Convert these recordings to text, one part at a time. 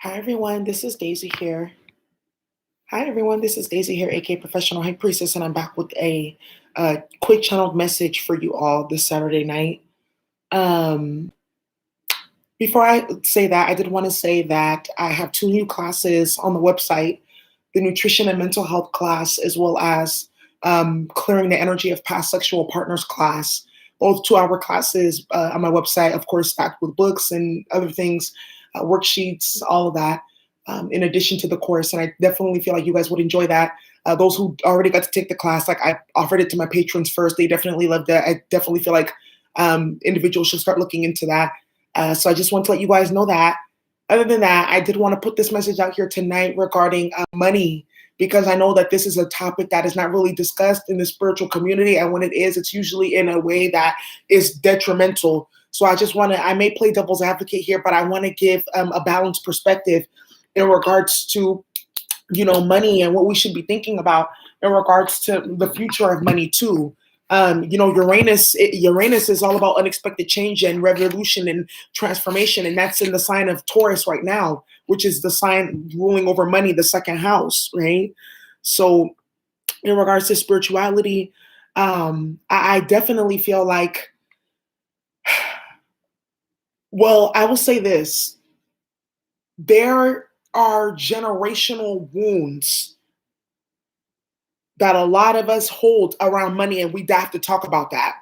Hi everyone, this is Daisy here. Hi everyone, this is Daisy here, aka Professional High Priestess, and I'm back with a quick channeled message for you all this Saturday night. Um, Before I say that, I did want to say that I have two new classes on the website: the nutrition and mental health class, as well as clearing the energy of past sexual partners class. Both 2-hour classes on my website, of course, stacked with books and other things, worksheets, all of that, in addition to the course. And I definitely feel like you guys would enjoy that. Those who already got to take the class, like I offered it to my patrons first, they definitely loved it. I definitely feel like individuals should start looking into that. So I just want to let you guys know that. Other than that, I did want to put this message out here tonight regarding money, because I know that this is a topic that is not really discussed in the spiritual community. And when it is, it's usually in a way that is detrimental. So I just want to, I may play devil's advocate here, but I want to give a balanced perspective in regards to, money and what we should be thinking about in regards to the future of money too. Uranus is all about unexpected change and revolution and transformation, and that's in the sign of Taurus right now, which is the sign ruling over money, the second house, right? So, in regards to spirituality, I definitely feel like, well, I will say this: there are generational wounds that a lot of us hold around money, and we have to talk about that.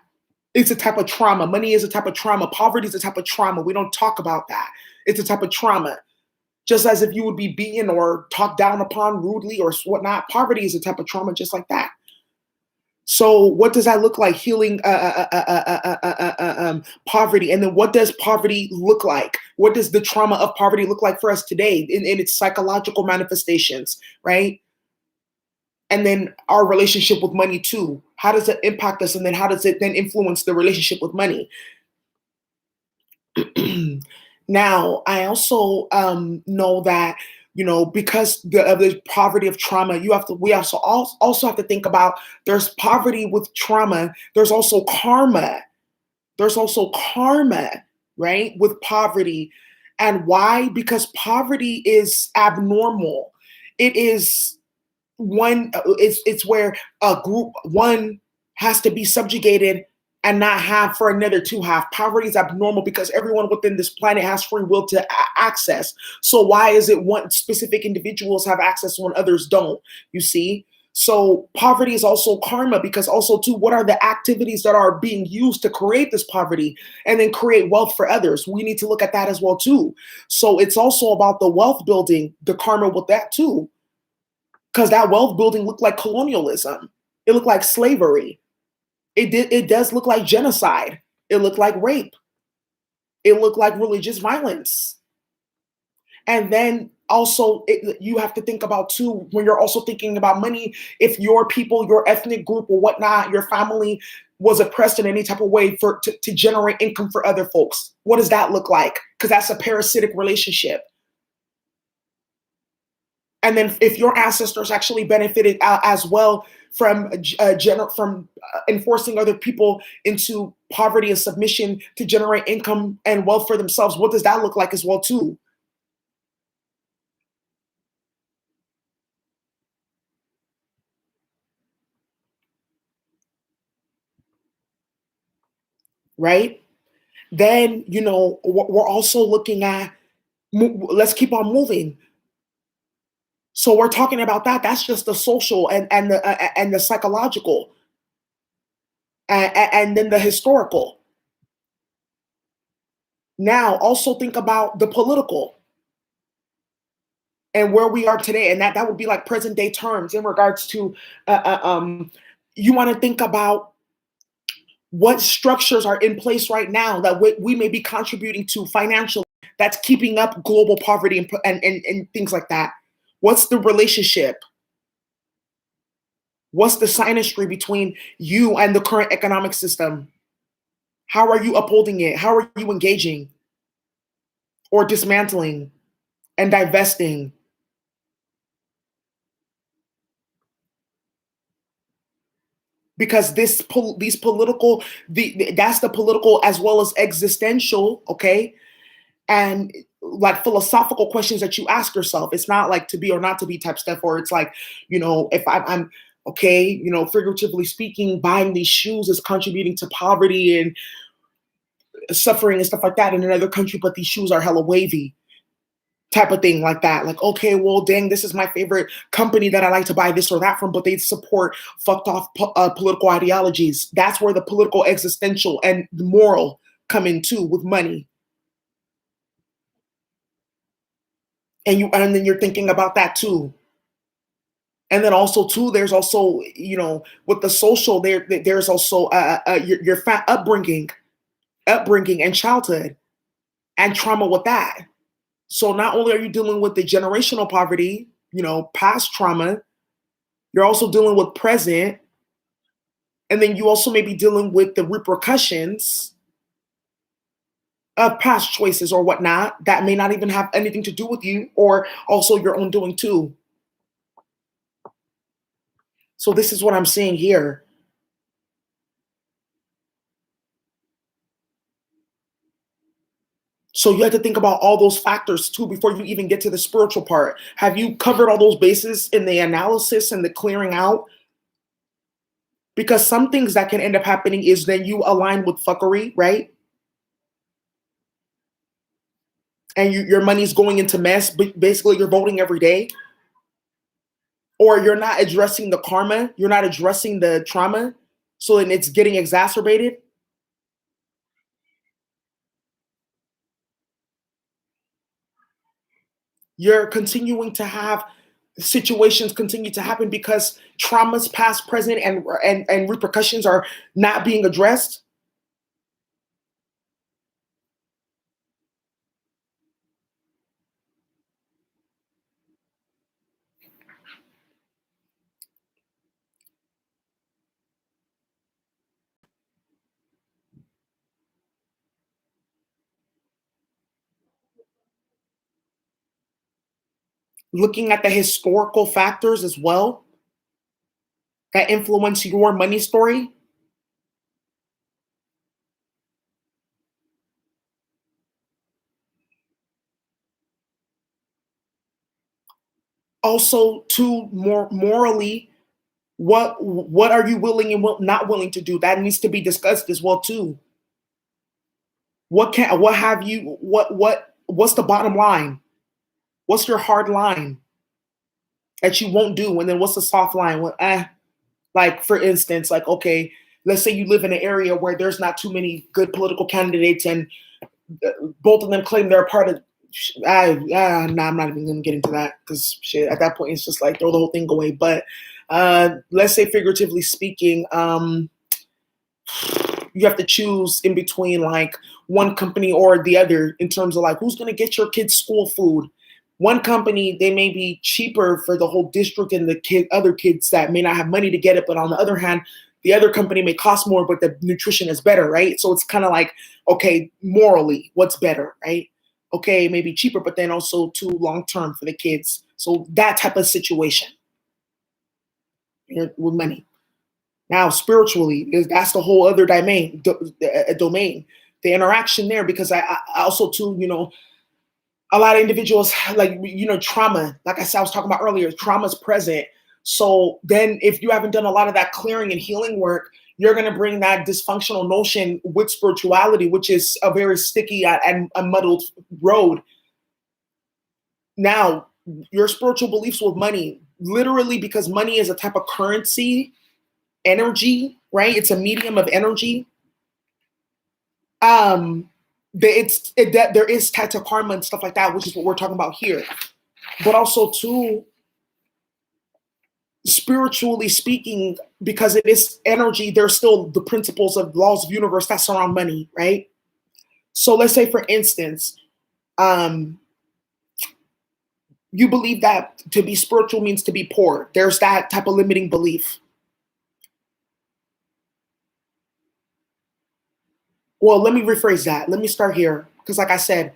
It's a type of trauma. Money is a type of trauma. Poverty is a type of trauma. We don't talk about that. It's a type of trauma. Just as if you would be beaten or talked down upon rudely or whatnot, poverty is a type of trauma just like that. So what does that look like? Healing poverty. And then what does poverty look like? What does the trauma of poverty look like for us today in its psychological manifestations, right? And then our relationship with money too. How does it impact us? And then how does it then influence the relationship with money? Now, I also know that, because of the poverty of trauma, we also have to think about, there's poverty with trauma. There's also karma. There's also karma, right, with poverty. And why? Because poverty is abnormal. It is it's where a group one has to be subjugated and not have for another to have. Poverty is abnormal because everyone within this planet has free will to access. So why is it one specific individuals have access when others don't? You see? So poverty is also karma, because also too, what are the activities that are being used to create this poverty and then create wealth for others? We need to look at that as well too. So it's also about the wealth building, the karma with that too, because that wealth building looked like colonialism. It looked like slavery. It does look like genocide. It looked like rape. It looked like religious violence. And then also, you have to think about too, when you're also thinking about money, if your people, your ethnic group or whatnot, your family was oppressed in any type of way to generate income for other folks, what does that look like? Because that's a parasitic relationship. And then if your ancestors actually benefited as well from enforcing other people into poverty and submission to generate income and wealth for themselves, what does that look like as well too? Right? Then, we're also looking at, let's keep on moving. So we're talking about that. That's just the social and the psychological, and then the historical. Now, also think about the political and where we are today, and that would be like present day terms in regards to. You want to think about what structures are in place right now that we may be contributing to financially, that's keeping up global poverty and things like that. What's the relationship? What's the synastry between you and the current economic system? How are you upholding it? How are you engaging or dismantling and divesting? Because these political, that's the political as well as existential, okay? And like philosophical questions that you ask yourself. It's not like to be or not to be type stuff, or it's like, if I'm okay, figuratively speaking, buying these shoes is contributing to poverty and suffering and stuff like that in another country, but these shoes are hella wavy type of thing like that. Like, okay, well, dang, this is my favorite company that I like to buy this or that from, but they support fucked off political ideologies. That's where the political, existential, and the moral come in too with money. And then you're thinking about that too. And then also too, there's also, with the social, there's also your upbringing and childhood and trauma with that. So not only are you dealing with the generational poverty, past trauma, you're also dealing with present, and then you also may be dealing with the repercussions of past choices or whatnot that may not even have anything to do with you, or also your own doing too. So this is what I'm seeing here. So you have to think about all those factors too before you even get to the spiritual part. Have you covered all those bases in the analysis and the clearing out? Because some things that can end up happening is then you align with fuckery, right? And your money's going into mess, but basically you're voting every day. Or you're not addressing the karma, you're not addressing the trauma, so then it's getting exacerbated. You're continuing to have situations continue to happen because traumas past, present, and repercussions are not being addressed. Looking at the historical factors as well that influence your money story. Also, to more morally, what are you willing and not willing to do? That needs to be discussed as well too. What's the bottom line? What's your hard line that you won't do? And then what's the soft line? Like for instance, like, okay, let's say you live in an area where there's not too many good political candidates, and both of them claim they're a part of. I'm not even gonna get into that because shit. At that point, it's just like throw the whole thing away. But let's say, figuratively speaking, you have to choose in between like one company or the other in terms of like who's gonna get your kids' school food. One company, they may be cheaper for the whole district and the other kids that may not have money to get it. But on the other hand, the other company may cost more, but the nutrition is better, right? So it's kind of like, okay, morally, what's better, right? Okay, maybe cheaper, but then also too long term for the kids. So that type of situation with money. Now, spiritually, that's the whole other domain. The interaction there, because I also too, a lot of individuals like trauma. Like I said, I was talking about earlier, trauma is present. So then, if you haven't done a lot of that clearing and healing work, you're going to bring that dysfunctional notion with spirituality, which is a very sticky and a muddled road. Now, your spiritual beliefs with money, literally, because money is a type of currency, energy, right? It's a medium of energy. Um, that there is tied to karma and stuff like that, which is what we're talking about here. But also too, spiritually speaking, because it is energy, there's still the principles of laws of universe that surround money, right? So let's say, for instance, um, you believe that to be spiritual means to be poor. There's that type of limiting belief. Well, let me rephrase that. Let me start here. Because like I said,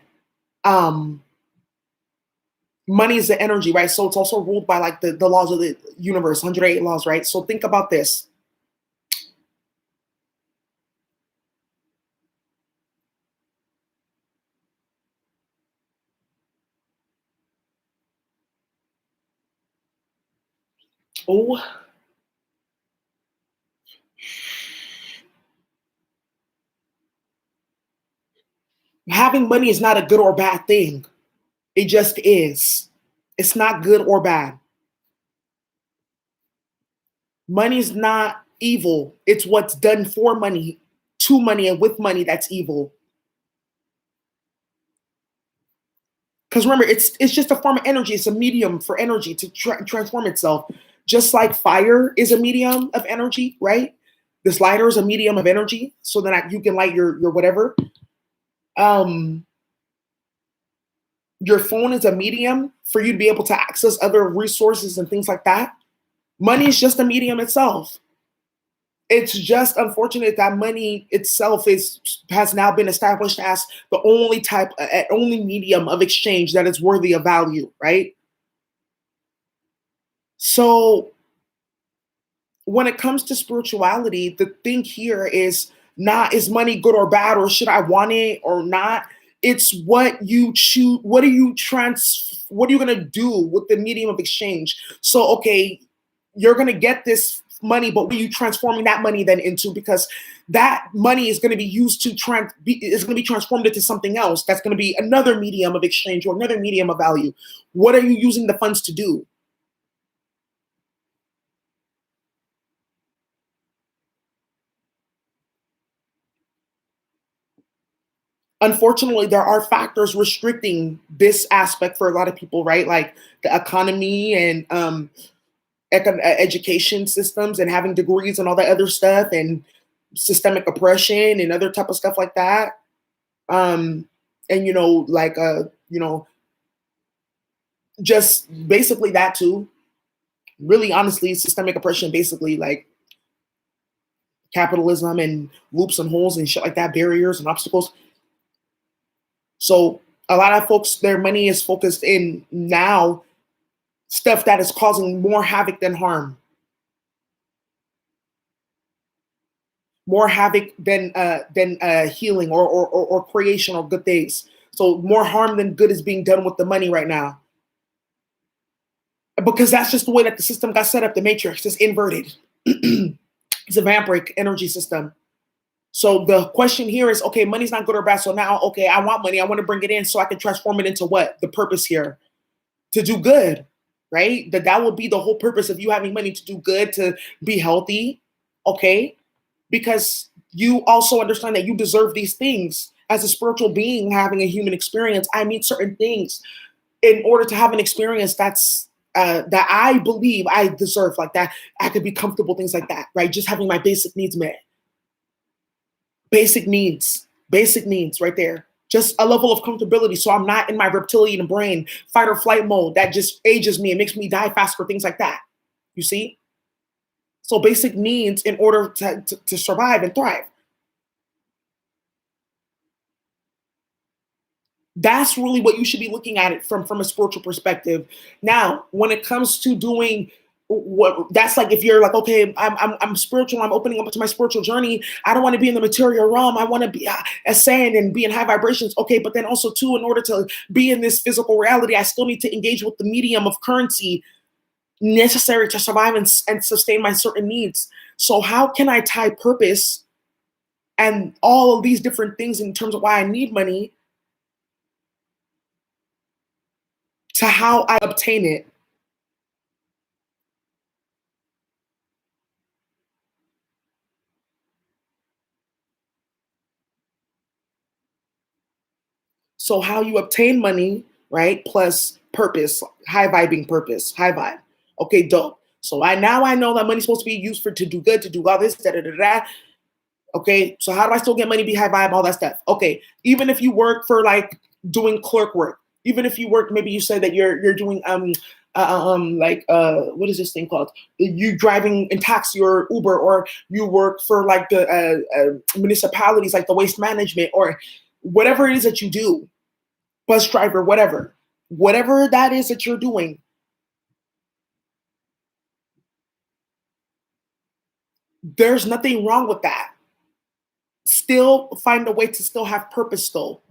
um, money is the energy, right? So it's also ruled by like the laws of the universe, 108 laws, right? So think about this. Oh, having money is not a good or bad thing. It just is. It's not good or bad. Money's not evil. It's what's done for money, to money, and with money that's evil. Because remember, it's just a form of energy. It's a medium for energy to transform itself. Just like fire is a medium of energy, right? This lighter is a medium of energy, so that you can light your whatever. Um, your phone is a medium for you to be able to access other resources and things like that. Money is just a medium itself. It's just unfortunate that money itself has now been established as the only medium of exchange that is worthy of value, right? So when it comes to spirituality, the thing here is not, is money good or bad, or should I want it or not? It's what you choose. What are you gonna do with the medium of exchange? So okay, you're gonna get this money, but what are you transforming that money then into? Because that money is going to be used to is going to be transformed into something else. That's going to be another medium of exchange or another medium of value. What are you using the funds to do? Unfortunately, there are factors restricting this aspect for a lot of people, right? Like the economy and education systems and having degrees and all that other stuff and systemic oppression and other type of stuff like that. Um, and just basically that too. Really, honestly, systemic oppression, basically like capitalism and loops and holes and shit like that, barriers and obstacles. So a lot of folks, their money is focused in now stuff that is causing more havoc than harm, more havoc than healing or creation of good things. So more harm than good is being done with the money right now, because that's just the way that the system got set up. The matrix is inverted. It's a vampiric energy system. So the question here is, okay, money's not good or bad. So now, okay, I want money. I want to bring it in so I can transform it into what? The purpose here, to do good, right? That will be the whole purpose of you having money, to do good, to be healthy, okay? Because you also understand that you deserve these things. As a spiritual being having a human experience, I need certain things in order to have an experience that I believe I deserve, like that. I could be comfortable, things like that, right? Just having my basic needs met. Basic needs right there. Just a level of comfortability. So I'm not in my reptilian brain, fight or flight mode that just ages me and makes me die faster, things like that. You see? So basic needs in order to survive and thrive. That's really what you should be looking at it from a spiritual perspective. Now, when it comes to doing what, that's like, if you're like, okay, I'm spiritual, I'm opening up to my spiritual journey. I don't want to be in the material realm. I want to be ascend and be in high vibrations. Okay, but then also too, in order to be in this physical reality, I still need to engage with the medium of currency necessary to survive and sustain my certain needs. So how can I tie purpose and all of these different things in terms of why I need money to how I obtain it? So how you obtain money, right? Plus purpose, high vibing purpose, high vibe. Okay, dope. So I know that money's supposed to be used for to do good, to do all this, da da da da. Okay, so how do I still get money, be high vibe, all that stuff? Okay, even if you work for like doing clerk work, even if you work, maybe you say that you're doing what is this thing called? You driving in taxi or Uber, or you work for like the municipalities, like the waste management, or whatever it is that you do, bus driver, whatever that is that you're doing. There's nothing wrong with that. Still find a way to still have purpose, though,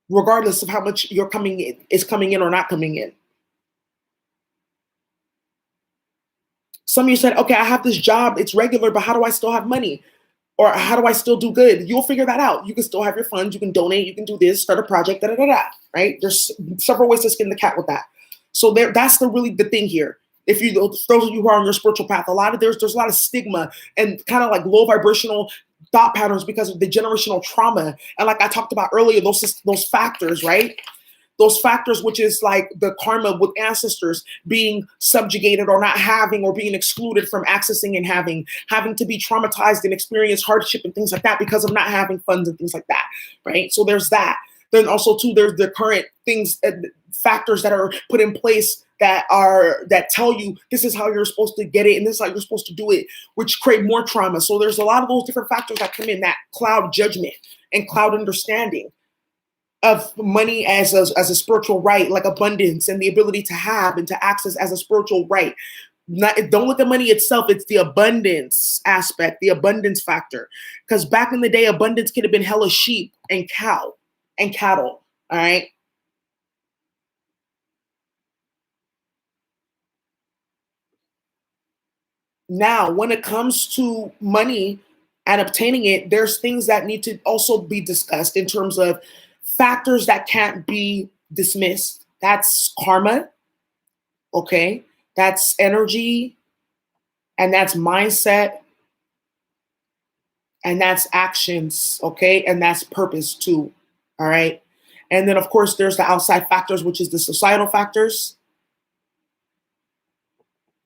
regardless of how much you're coming in or not coming in. Some of you said, okay, I have this job, it's regular, but how do I still have money? Or how do I still do good? You'll figure that out. You can still have your funds, you can donate, you can do this, start a project, da da da da. Right? There's several ways to skin the cat with that. So that's the thing here. If you those of you who are on your spiritual path, there's a lot of stigma and kind of like low vibrational thought patterns because of the generational trauma. And like I talked about earlier, those factors, right? Those factors, which is like the karma with ancestors being subjugated or not having or being excluded from accessing and having to be traumatized and experience hardship and things like that because of not having funds and things like that, right? So there's that. Then also too, there's the current things, factors that are put in place that tell you this is how you're supposed to get it and this is how you're supposed to do it, which create more trauma. So there's a lot of those different factors that come in that cloud judgment and cloud understanding of money as a spiritual right, like abundance and the ability to have and to access as a spiritual right. Don't look at money itself, it's the abundance aspect, the abundance factor. Because back in the day, abundance could have been hella sheep and cattle. All right. Now, when it comes to money and obtaining it, there's things that need to also be discussed in terms of factors that can't be dismissed. That's karma, okay? That's energy, and that's mindset, and that's actions, okay? And that's purpose too, all right? And then, of course, there's the outside factors, which is the societal factors,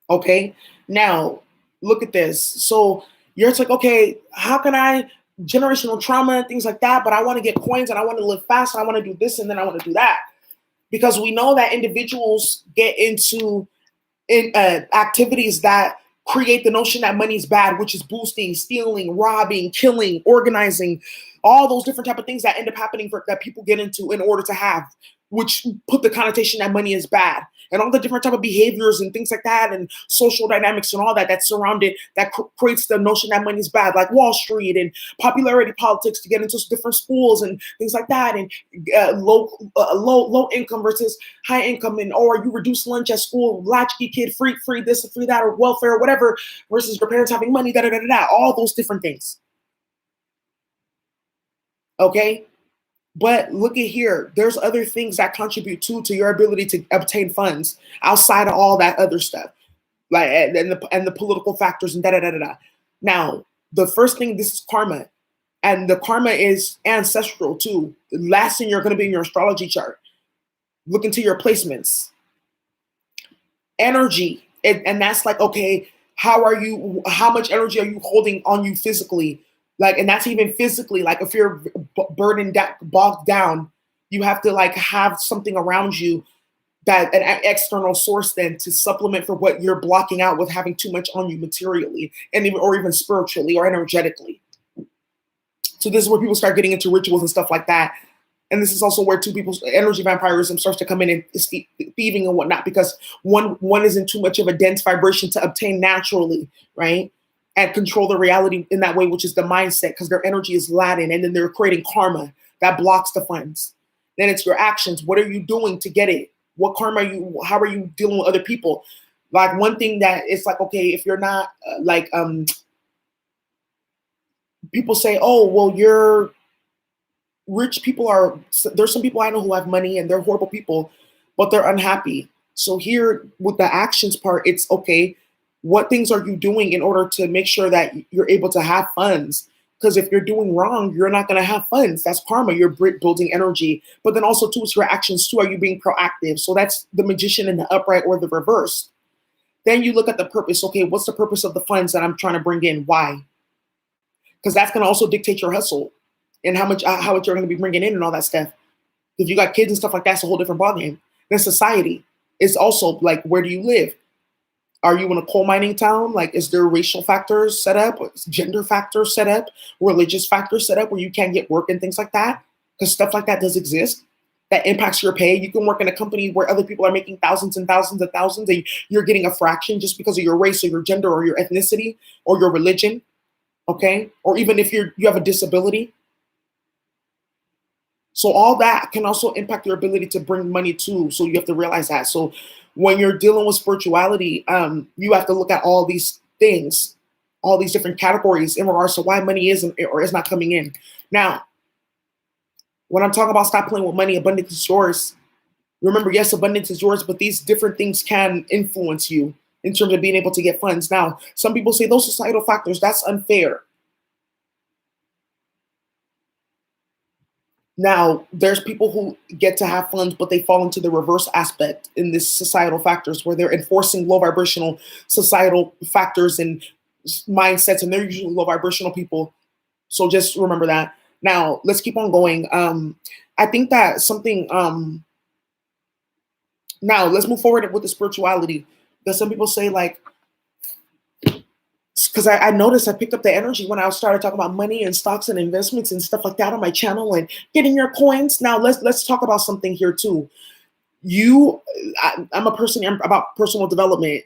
okay? Now, look at this. So you're like, okay, how can I generational trauma and things like that, but I want to get coins and I want to live fast and I want to do this and then I want to do that. Because we know that individuals get into activities that create the notion that money is bad, which is boosting, stealing, robbing, killing, organizing, all those different type of things that end up happening that people get into in order to have, which put the connotation that money is bad, and all the different type of behaviors and things like that, and social dynamics and all that surround it, that creates the notion that money is bad, like Wall Street and popularity politics to get into different schools and things like that, and low income versus high income, and or you reduce lunch at school, latchkey kid, free this, free that, or welfare, or whatever, versus your parents having money, all those different things. Okay. But look at here, there's other things that contribute to your ability to obtain funds outside of all that other stuff, like and the political factors and da da da da da. Now, the first thing, this is karma, and the karma is ancestral too. The last thing you're going to be in your astrology chart. Look into your placements, energy, and that's like, okay, how much energy are you holding on you physically? Like, and that's even physically, like if you're burdened, bogged down, you have to like have something around you, that an external source then to supplement for what you're blocking out with having too much on you materially and even spiritually or energetically. So this is where people start getting into rituals and stuff like that. And this is also where two people's energy vampirism starts to come in and thieving and whatnot, because one isn't too much of a dense vibration to obtain naturally, right? And control the reality in that way, which is the mindset, because their energy is laden, and then they're creating karma that blocks the funds. Then it's your actions. What are you doing to get it? What karma how are you dealing with other people? Like one thing that it's like, okay, if you're not people say, oh, well, you're rich people there's some people I know who have money and they're horrible people, but they're unhappy. So here with the actions part, it's okay, what things are you doing in order to make sure that you're able to have funds? Because if you're doing wrong, you're not going to have funds. That's karma. You're building energy. But then also too, it's your actions too. Are you being proactive? So that's the magician in the upright or the reverse. Then you look at the purpose. Okay, what's the purpose of the funds that I'm trying to bring in? Why? Because that's going to also dictate your hustle and how much you're going to be bringing in and all that stuff. If you got kids and stuff like that, it's a whole different ballgame. Then society is also like, where do you live? Are you in a coal mining town? Like, is there racial factors set up, gender factors set up, religious factors set up where you can't get work and things like that? Because stuff like that does exist. That impacts your pay. You can work in a company where other people are making thousands and thousands and thousands, and you're getting a fraction just because of your race or your gender or your ethnicity or your religion. Okay, or even if you have a disability. So all that can also impact your ability to bring money too. So you have to realize that. So when you're dealing with spirituality, you have to look at all these things, all these different categories in regards to why money isn't or is not coming in. Now, when I'm talking about stop playing with money, abundance is yours. Remember, yes, abundance is yours, but these different things can influence you in terms of being able to get funds. Now, some people say those societal factors, that's unfair. Now, there's people who get to have funds, but they fall into the reverse aspect in this societal factors where they're enforcing low vibrational societal factors and mindsets, and they're usually low vibrational people. So just remember that. Now, let's keep on going. I think that something, now let's move forward with the spirituality. Because some people say, like, because I noticed I picked up the energy when I started talking about money and stocks and investments and stuff like that on my channel and getting your coins. Now let's talk about something here too. I'm a person about personal development.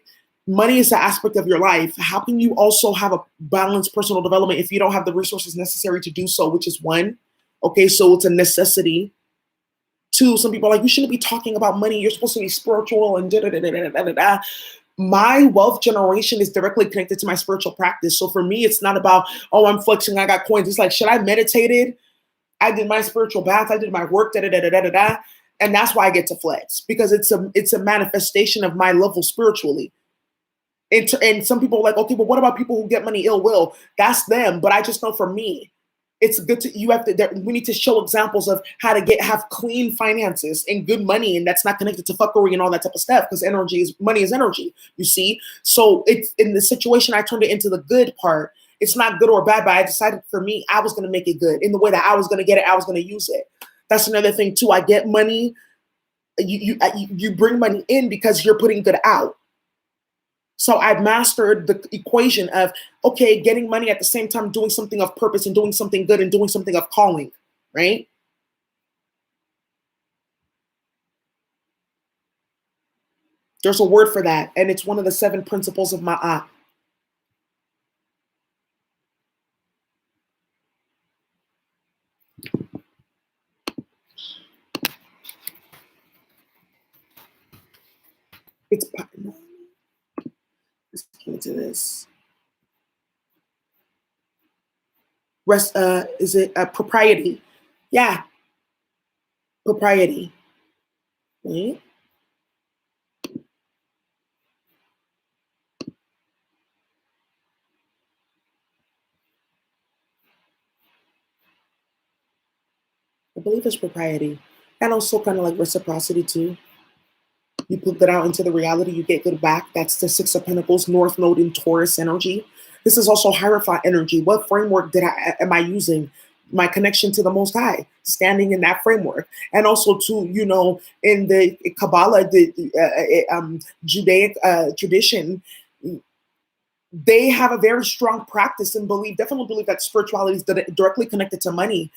Money is the aspect of your life. How can you also have a balanced personal development if you don't have the resources necessary to do so? Which is one. Okay, so it's a necessity. Two, some people are like, you shouldn't be talking about money. You're supposed to be spiritual and da da da da da da da. My wealth generation is directly connected to my spiritual practice. So for me, it's not about, oh, I'm flexing, I got coins. It's like, should I meditated? I did my spiritual bath, I did my work, da da da da da da da. And that's why I get to flex, because it's a manifestation of my level spiritually. And some people are like, okay, but what about people who get money ill will? That's them. But I just know for me, it's good to, we need to show examples of how to have clean finances and good money, and that's not connected to fuckery and all that type of stuff, because money is energy, you see. So it's in the situation, I turned it into the good part. It's not good or bad, but I decided for me, I was going to make it good in the way that I was going to get it. I was going to use it. That's another thing too. I get money. You bring money in because you're putting good out. So I've mastered the equation of, okay, getting money at the same time, doing something of purpose and doing something good and doing something of calling, right? There's a word for that, and it's one of the 7 principles of Ma'at. It's let's get into this. Is it propriety? Yeah, propriety. Right? I believe it's propriety, and also kind of like reciprocity too. You put that out into the reality, you get good back. That's the 6 of Pentacles, North Node in Taurus energy. This is also Hierophant energy. What framework am I using? My connection to the Most High, standing in that framework. And also too, in the Kabbalah, the Judaic tradition, they have a very strong practice and definitely believe that spirituality is directly connected to money.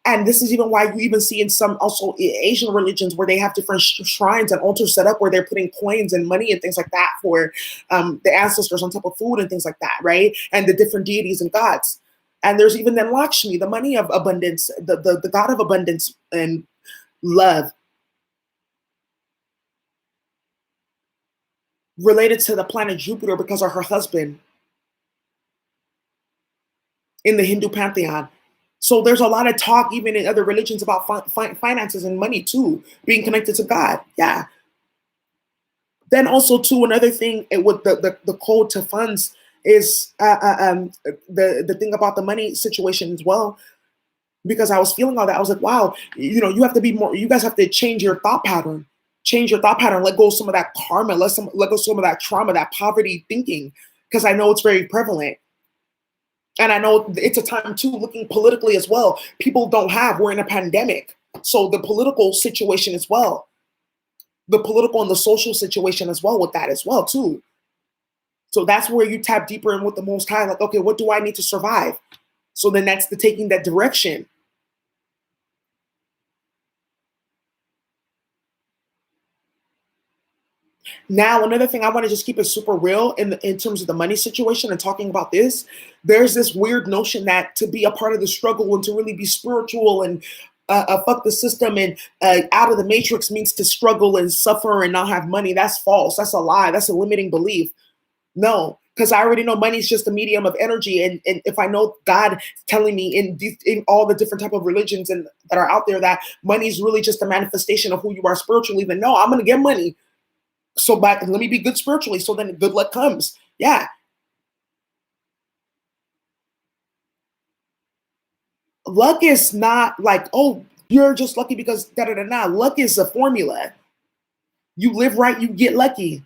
And this is even why you even see in some also Asian religions where they have different shrines and altars set up where they're putting coins and money and things like that for the ancestors on top of food and things like that, right? And the different deities and gods. And there's even then Lakshmi, the money of abundance, the god of abundance and love, related to the planet Jupiter because of her husband in the Hindu pantheon. So there's a lot of talk, even in other religions, about finances and money too, being connected to God. Yeah. Then also too, another thing with the code to funds is the thing about the money situation as well. Because I was feeling all that, I was like, wow, you have to be more. You guys have to change your thought pattern. Change your thought pattern. Let go of some of that karma. Let go of some of that trauma, that poverty thinking. Because I know it's very prevalent. And I know it's a time too, looking politically as well. People we're in a pandemic. So the political situation as well. The political and the social situation as well with that as well too. So that's where you tap deeper in with the Most High. Like, okay, what do I need to survive? So then that's taking that direction. Now, another thing, I want to just keep it super real in terms of the money situation and talking about this. There's this weird notion that to be a part of the struggle and to really be spiritual and fuck the system and out of the matrix means to struggle and suffer and not have money. That's false. That's a lie. That's a limiting belief. No, because I already know money is just a medium of energy, and if I know God telling me in all the different type of religions and that are out there that money is really just a manifestation of who you are spiritually, then no, I'm gonna get money. So, but let me be good spiritually, so then good luck comes. Yeah, luck is not like, oh, you're just lucky because da da da da. Luck is a formula. You live right, you get lucky.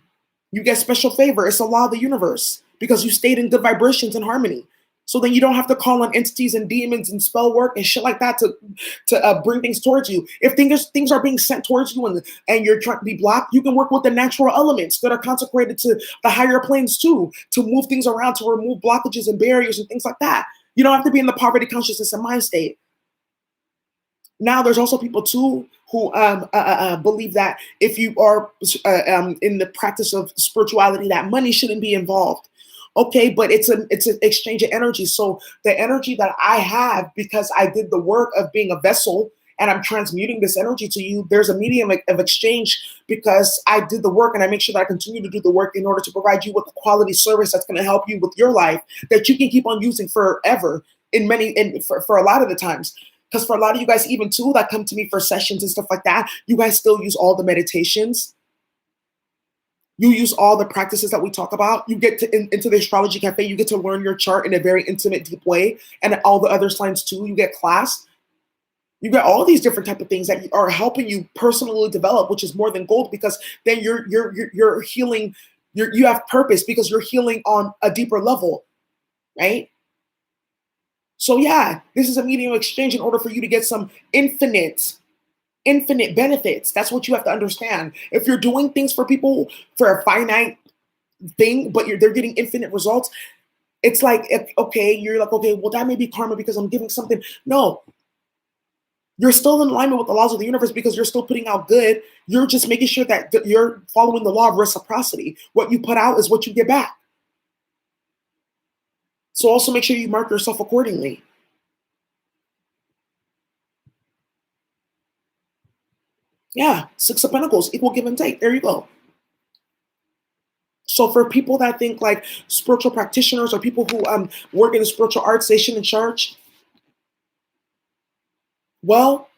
You get special favor. It's a law of the universe because you stayed in good vibrations and harmony. So then you don't have to call on entities and demons and spell work and shit like that to bring things towards you. If things are being sent towards you and you're trying to be blocked, you can work with the natural elements that are consecrated to the higher planes too, to move things around, to remove blockages and barriers and things like that. You don't have to be in the poverty consciousness and mind state. Now there's also people too who believe that if you are in the practice of spirituality, that money shouldn't be involved. Okay, but it's an exchange of energy. So the energy that I have because I did the work of being a vessel and I'm transmuting this energy to you, there's a medium of exchange because I did the work and I make sure that I continue to do the work in order to provide you with a quality service that's going to help you with your life that you can keep on using forever for a lot of the times. Because for a lot of you guys, even too, that come to me for sessions and stuff like that, you guys still use all the meditations. You use all the practices that we talk about. You get into the astrology cafe, you get to learn your chart in a very intimate, deep way. And all the other signs too, you get class. You get all these different type of things that are helping you personally develop, which is more than gold because then you're healing, you have purpose because you're healing on a deeper level, right? So yeah, this is a medium of exchange in order for you to get some infinite benefits. That's what you have to understand. If you're doing things for people for a finite thing, but they're getting infinite results, it's like, okay, you're like, okay, well, that may be karma because I'm giving something. No, you're still in alignment with the laws of the universe because you're still putting out good. You're just making sure that you're following the law of reciprocity. What you put out is what you get back. So also make sure you mark yourself accordingly. Yeah, Six of Pentacles, equal give and take. There you go. So for people that think like spiritual practitioners or people who work in the spiritual arts, they shouldn't charge. Well,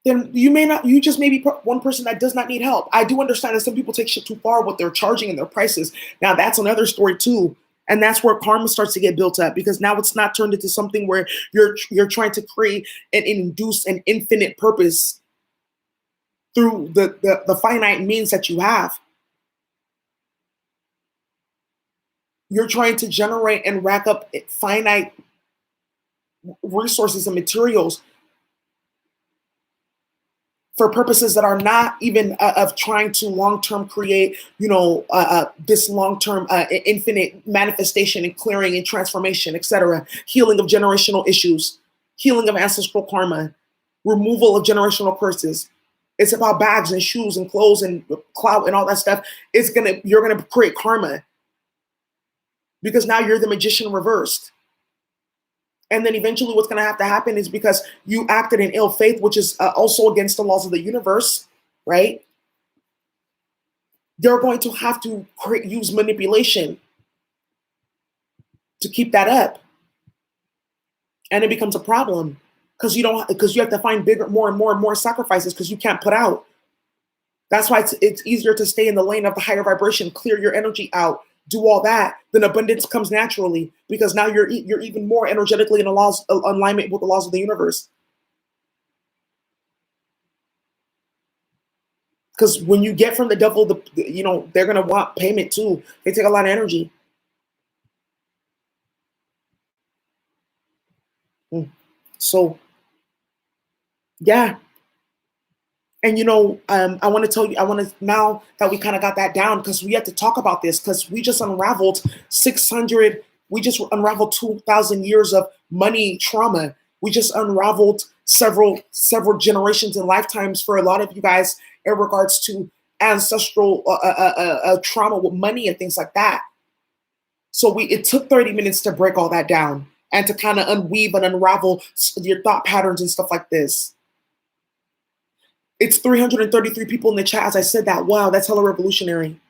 then you just may be one person that does not need help. I do understand that some people take shit too far with their charging and their prices. Now that's another story too. And that's where karma starts to get built up because now it's not turned into something where you're trying to create and induce an infinite purpose through the finite means that you have. You're trying to generate and rack up finite resources and materials for purposes that are not even of trying to long-term create, this long-term infinite manifestation and clearing and transformation, etc. Healing of generational issues, healing of ancestral karma, removal of generational curses. It's about bags and shoes and clothes and clout and all that stuff. You're gonna create karma because now you're the magician reversed. And then eventually what's going to have to happen is because you acted in ill faith, which is also against the laws of the universe, right? You're going to have to use manipulation to keep that up. And it becomes a problem because you have to find more and more sacrifices because you can't put out. That's why it's easier to stay in the lane of the higher vibration, clear your energy out, do all that, then abundance comes naturally because now you're even more energetically in alignment with the laws of the universe. Because when you get from the devil, they're gonna want payment too. They take a lot of energy. So, yeah. And I want to tell you, now that we kind of got that down, because we had to talk about this, because we just unraveled 2,000 years of money trauma. We just unraveled several generations and lifetimes for a lot of you guys in regards to ancestral trauma with money and things like that. So it took 30 minutes to break all that down. and to kind of unweave and unravel your thought patterns and stuff like this. It's 333 people in the chat as I said that. Wow, that's hella revolutionary.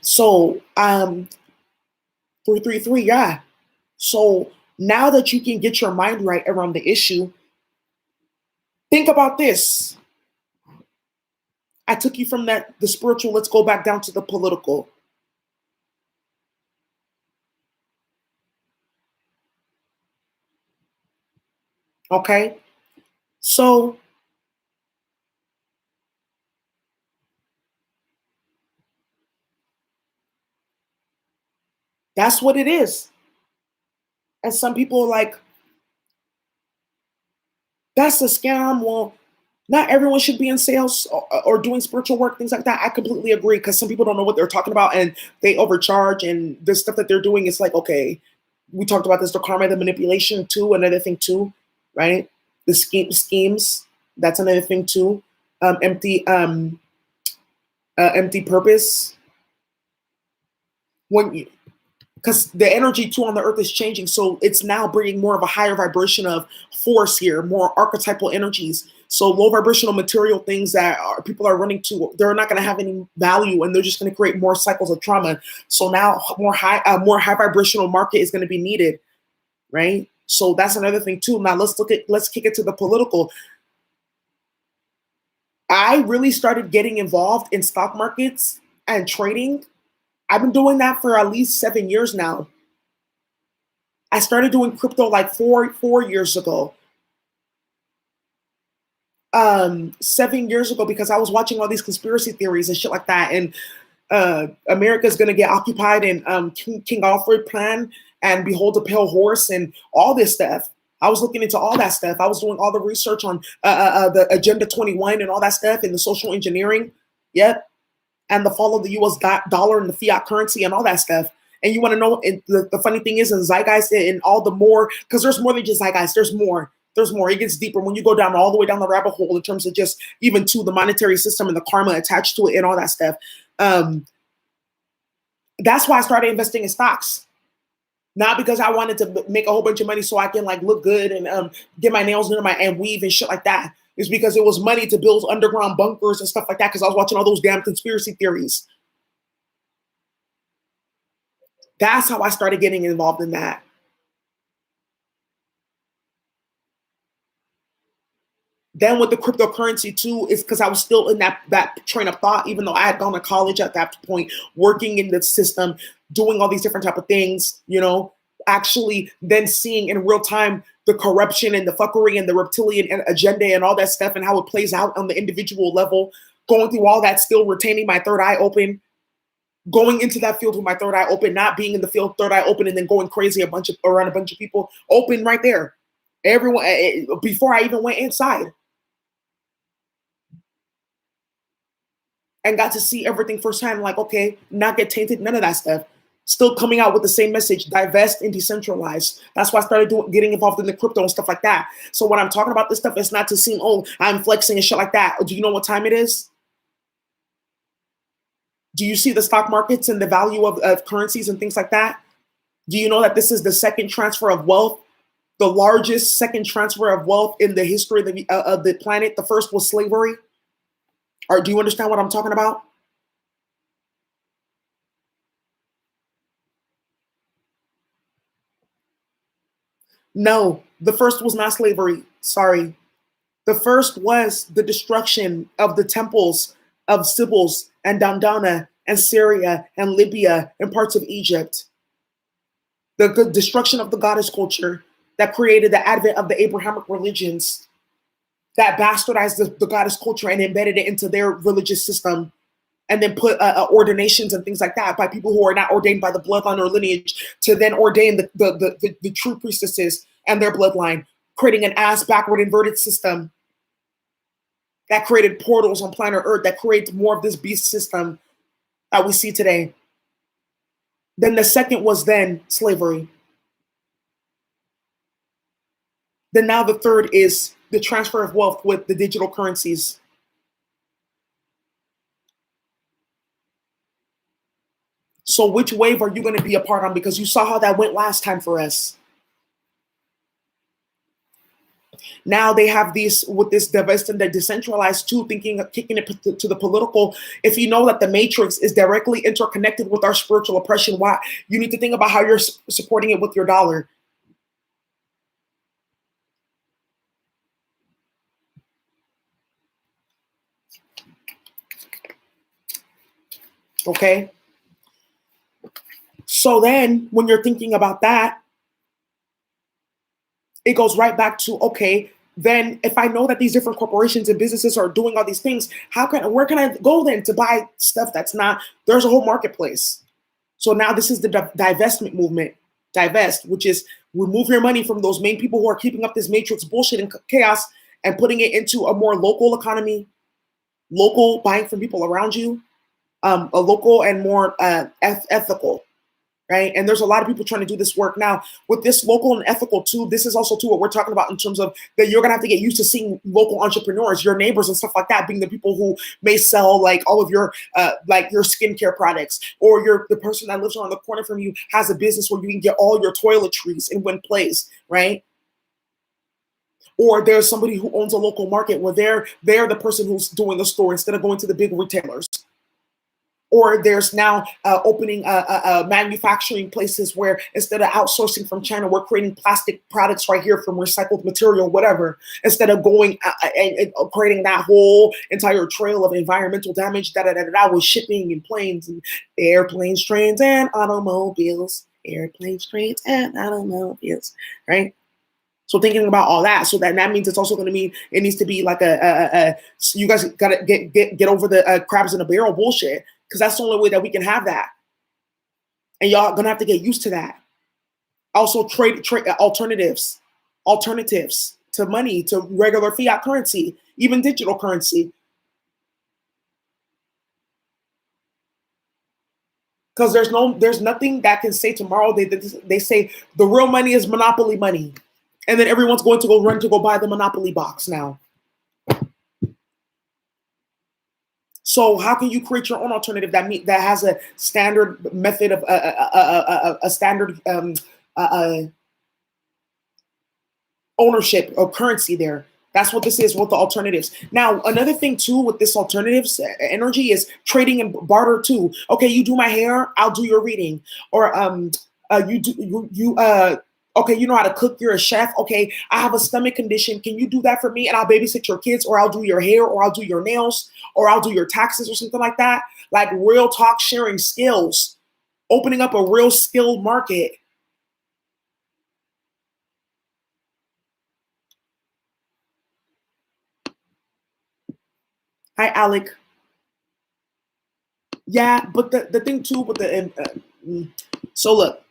So, 333, yeah. So now that you can get your mind right around the issue, think about this. I took you from the spiritual, let's go back down to the political. Okay? So that's what it is. And some people are like, that's a scam. Well, not everyone should be in sales or doing spiritual work, things like that. I completely agree because some people don't know what they're talking about and they overcharge, and the stuff that they're doing is like, okay, we talked about this, the karma, the manipulation too, another thing too, right? The schemes, that's another thing too. Empty purpose. When you, because the energy too on the earth is changing, so it's now bringing more of a higher vibration of force here, more archetypal energies. So low vibrational material things that people are running to, they're not going to have any value, and they're just going to create more cycles of trauma. So now more high vibrational market is going to be needed, right? So that's another thing too. Now let's kick it to the political. I really started getting involved in stock markets and trading. I've been doing that for at least 7 years now. I started doing crypto like four years ago. 7 years ago, because I was watching all these conspiracy theories and shit like that. And America's gonna get occupied, and King Alfred plan, and Behold the Pale Horse, and all this stuff. I was looking into all that stuff. I was doing all the research on the Agenda 21 and all that stuff, and the social engineering. Yep. And the fall of the US dollar and the fiat currency and all that stuff. And you want to know, the funny thing is, in Zeitgeist and all the more, because there's more than just Zeitgeist, there's more. There's more. It gets deeper when you go down all the way down the rabbit hole in terms of just even to the monetary system and the karma attached to it and all that stuff. That's why I started investing in stocks. Not because I wanted to make a whole bunch of money so I can like look good and get my nails done and weave and shit like that. It's because it was money to build underground bunkers and stuff like that, because I was watching all those damn conspiracy theories. That's how I started getting involved in that. Then with the cryptocurrency too, is because I was still in that train of thought, even though I had gone to college at that point, working in the system, doing all these different type of things, actually then seeing in real time the corruption and the fuckery and the reptilian agenda and all that stuff and how it plays out on the individual level, going through all that, still retaining my third eye open, going into that field with my third eye open, not being in the field third eye open and then going crazy around a bunch of people, open right there. Everyone, before I even went inside. And got to see everything firsthand, like, okay, not get tainted, none of that stuff. Still coming out with the same message, divest and decentralize. That's why I started getting involved in the crypto and stuff like that. So when I'm talking about this stuff, it's not to seem, oh, I'm flexing and shit like that. Do you know what time it is? Do you see the stock markets and the value of currencies and things like that? Do you know that this is the second transfer of wealth, the largest second transfer of wealth in the history of the planet? The first was slavery. Or do you understand what I'm talking about? No, the first was not slavery. Sorry. The first was the destruction of the temples of Sibyls and Dandana and Syria and Libya and parts of Egypt. The destruction of the goddess culture that created the advent of the Abrahamic religions that bastardized the goddess culture and embedded it into their religious system, and then put ordinations and things like that by people who are not ordained by the bloodline or lineage to then ordain the true priestesses and their bloodline, creating an ass backward inverted system that created portals on planet Earth that creates more of this beast system that we see today. Then the second was then slavery. Then now the third is the transfer of wealth with the digital currencies. So which wave are you going to be a part on? Because you saw how that went last time for us. Now they have these with this divestment, the decentralized too, thinking of kicking it to the political. If you know that the matrix is directly interconnected with our spiritual oppression, why you need to think about how you're supporting it with your dollar. Okay. So then when you're thinking about that, it goes right back to, okay, then if I know that these different corporations and businesses are doing all these things, where can I go then to buy stuff that's not, there's a whole marketplace. So now this is the divestment movement, divest, which is remove your money from those main people who are keeping up this matrix bullshit and chaos and putting it into a more local economy, local buying from people around you, a local and more ethical. Right. And there's a lot of people trying to do this work now with this local and ethical too. This is also too what we're talking about in terms of that you're gonna have to get used to seeing local entrepreneurs, your neighbors and stuff like that, being the people who may sell like all of your your skincare products, or the person that lives around the corner from you has a business where you can get all your toiletries in one place, right? Or there's somebody who owns a local market where they're the person who's doing the store instead of going to the big retailers. Or there's now opening manufacturing places where instead of outsourcing from China, we're creating plastic products right here from recycled material, whatever, instead of going and creating that whole entire trail of environmental damage with shipping and planes and airplanes, trains, and automobiles. Airplanes, trains, and automobiles, right? So thinking about all that, so that means it's also going to mean it needs to be like you guys got to get over the crabs in a barrel bullshit, because that's the only way that we can have that. And y'all gonna have to get used to that. Also trade alternatives to money, to regular fiat currency, even digital currency. Because there's nothing that can say tomorrow. They say the real money is monopoly money. And then everyone's going to run to go buy the Monopoly box now. So how can you create your own alternative that has a standard method of a standard ownership or currency there? That's what this is with the alternatives. Now, another thing too with this alternatives energy is trading and barter too. Okay, you do my hair, I'll do your reading. Or okay, you know how to cook, you're a chef. Okay, I have a stomach condition. Can you do that for me? And I'll babysit your kids, or I'll do your hair, or I'll do your nails, or I'll do your taxes or something like that. Like real talk sharing skills, opening up a real skill market. Hi, Alec. Yeah, but the thing too with so look.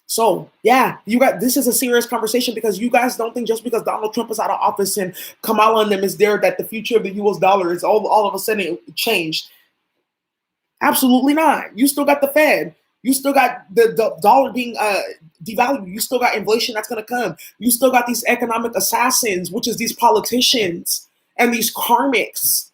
So yeah, this is a serious conversation, because you guys don't think just because Donald Trump is out of office and Kamala and them is there that the future of the US dollar is all of a sudden changed. Absolutely not. You still got the Fed. You still got the dollar being devalued. You still got inflation that's going to come. You still got these economic assassins, which is these politicians and these karmics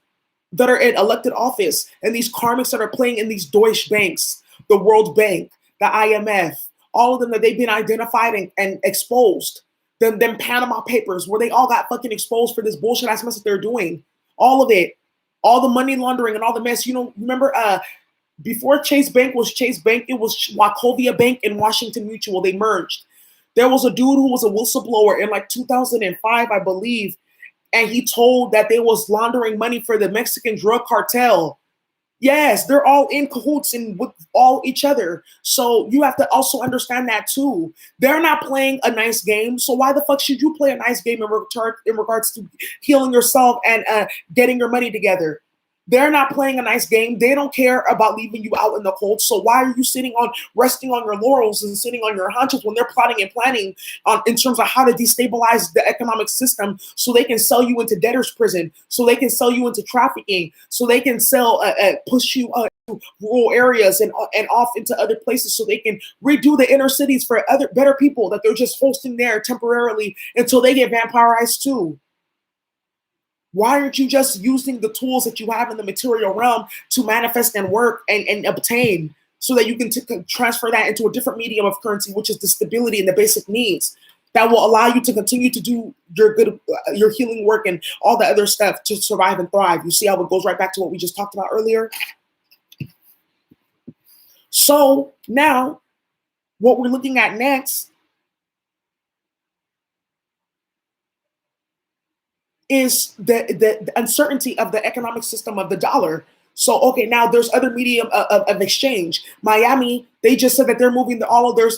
that are in elected office, and these karmics that are playing in these Deutsche banks, the World Bank, the IMF, all of them that they've been identified and exposed. Them Panama Papers, where they all got fucking exposed for this bullshit ass mess that they're doing. All of it. All the money laundering and all the mess. You know, remember before Chase Bank was Chase Bank, it was Wachovia Bank and Washington Mutual. They merged. There was a dude who was a whistleblower in like 2005, I believe, and he told that they was laundering money for the Mexican drug cartel. Yes, they're all in cahoots and with all each other. So you have to also understand that too. They're not playing a nice game. So why the fuck should you play a nice game in regards to healing yourself and getting your money together? They're not playing a nice game. They don't care about leaving you out in the cold. So why are you resting on your laurels and sitting on your haunches when they're plotting and planning in terms of how to destabilize the economic system, so they can sell you into debtor's prison, so they can sell you into trafficking, so they can push you to rural areas and off into other places, so they can redo the inner cities for other better people that they're just hosting there temporarily until they get vampirized too. Why aren't you just using the tools that you have in the material realm to manifest and work and obtain? so that you can transfer that into a different medium of currency, which is the stability and the basic needs that will allow you to continue to do your healing work and all the other stuff to survive and thrive. You see how it goes right back to what we just talked about earlier? So now what we're looking at next is the uncertainty of the economic system of the dollar. So, okay, now there's other medium of exchange. Miami, they just said that they're moving all of their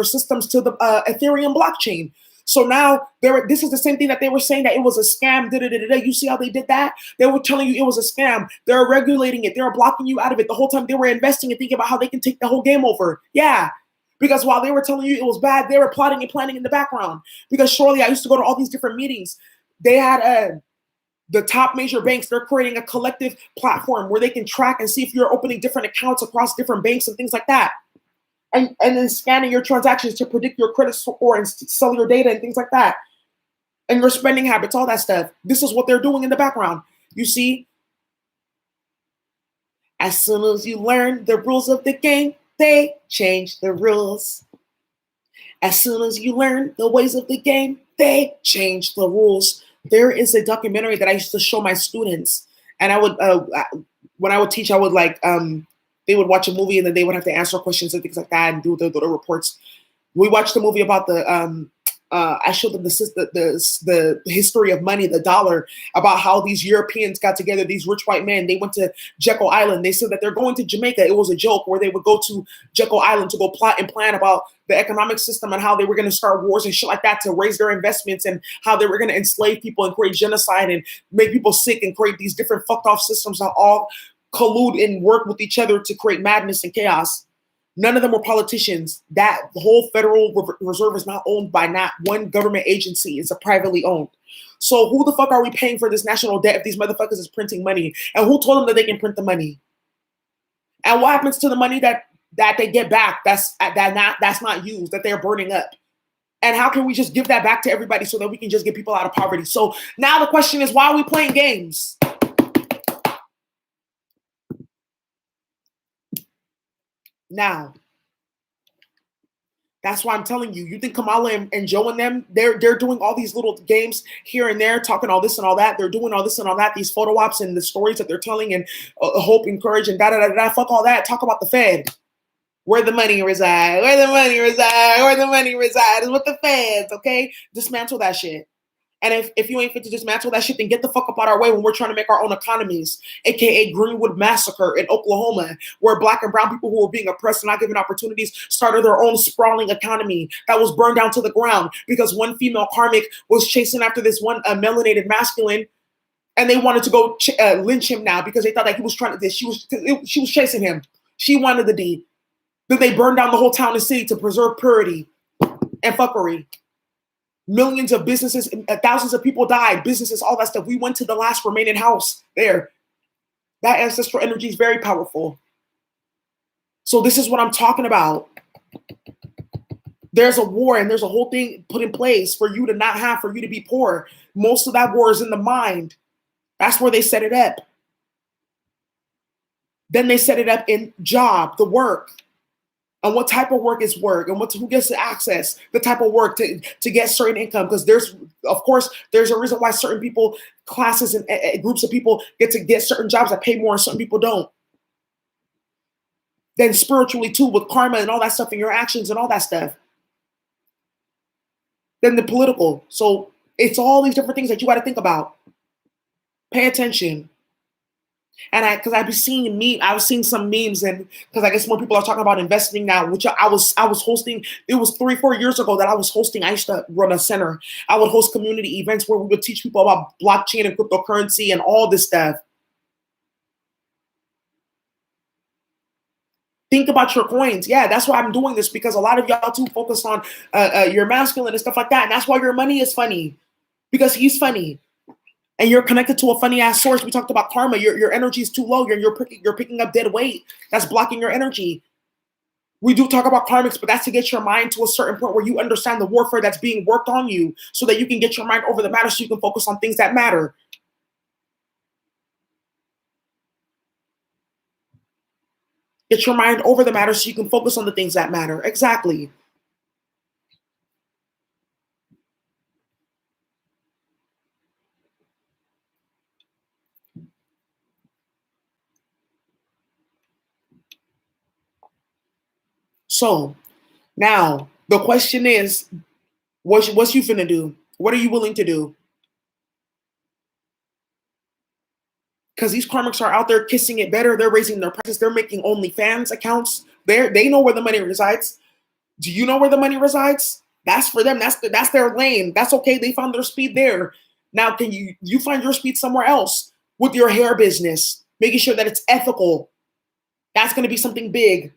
systems to the Ethereum blockchain. So now this is the same thing that they were saying that it was a scam. You see how they did that? They were telling you it was a scam. They're regulating it. They're blocking you out of it the whole time. They were investing and thinking about how they can take the whole game over. Yeah. Because while they were telling you it was bad, they were plotting and planning in the background. Because surely I used to go to all these different meetings. They had the top major banks, they're creating a collective platform where they can track and see if you're opening different accounts across different banks and things like that. And then scanning your transactions to predict your credit score and sell your data and things like that. And your spending habits, all that stuff. This is what they're doing in the background. You see, as soon as you learn the rules of the game, they change the rules. As soon as you learn the ways of the game, they change the rules. There is a documentary that I used to show my students, and I would, when I would teach, I would they would watch a movie and then they would have to answer questions and things like that and do the reports. We watched a movie about I showed them the history of money, the dollar, about how these Europeans got together, these rich white men. They went to Jekyll Island. They said that they're going to Jamaica. It was a joke where they would go to Jekyll Island to go plot and plan about the economic system and how they were going to start wars and shit like that to raise their investments and how they were going to enslave people and create genocide and make people sick and create these different fucked off systems that all collude and work with each other to create madness and chaos. None of them were politicians. That the whole Federal Reserve is not owned by not one government agency. It's a privately owned. So who the fuck are we paying for this national debt if these motherfuckers is printing money? And who told them that they can print the money? And what happens to the money that they get back that's not used, that they're burning up? And how can we just give that back to everybody so that we can just get people out of poverty? So now the question is, why are we playing games? Now, that's why I'm telling you. You think Kamala and Joe and them, they're doing all these little games here and there, talking all this and all that. They're doing all this and all that, these photo ops and the stories that they're telling and hope, encourage, and da-da-da-da. Fuck all that. Talk about the Fed. Where the money reside. Where the money reside. Where the money reside is with the Feds, okay? Dismantle that shit. And if you ain't fit to dismantle that shit, then get the fuck up out our way when we're trying to make our own economies, aka Greenwood Massacre in Oklahoma, where black and brown people who were being oppressed and not given opportunities started their own sprawling economy that was burned down to the ground because one female karmic was chasing after this one melanated masculine, and they wanted to go lynch him now because they thought that he was trying to. She was chasing him. She wanted the D. Then they burned down the whole town and city to preserve purity and fuckery. Millions of businesses, thousands of people died, businesses, all that stuff. We went to the last remaining house there. That ancestral energy is very powerful. So this is what I'm talking about. There's a war and there's a whole thing put in place for you to not have, for you to be poor. Most of that war is in the mind. That's where they set it up. Then they set it up in job, the work. And what type of work is work, and who gets to access the type of work to get certain income? Because there's a reason why certain people, classes and groups of people get to get certain jobs that pay more and certain people don't. Then spiritually too, with karma and all that stuff and your actions and all that stuff. Then the political. So it's all these different things that you got to think about. Pay attention. And I was seeing some memes, and because I guess more people are talking about investing now, which I was hosting. It was 3-4 years ago that I was hosting. I used to run a center. I would host community events where we would teach people about blockchain and cryptocurrency and all this stuff. Think about your coins. Yeah, that's why I'm doing this, because a lot of y'all too focus on your masculine and stuff like that, and that's why your money is funny, because he's funny. And you're connected to a funny ass source. We talked about karma. Your energy is too low. You're picking up dead weight. That's blocking your energy. We do talk about karmics, but that's to get your mind to a certain point where you understand the warfare that's being worked on you, so that you can get your mind over the matter, so you can focus on things that matter. Get your mind over the matter so you can focus on the things that matter. Exactly. So now the question is, what's you finna do? What are you willing to do? Because these karmics are out there kissing it better. They're raising their prices. They're making OnlyFans accounts. They know where the money resides. Do you know where the money resides? That's for them. That's their lane. That's okay. They found their speed there. Now, can you find your speed somewhere else with your hair business, making sure that it's ethical? That's going to be something big.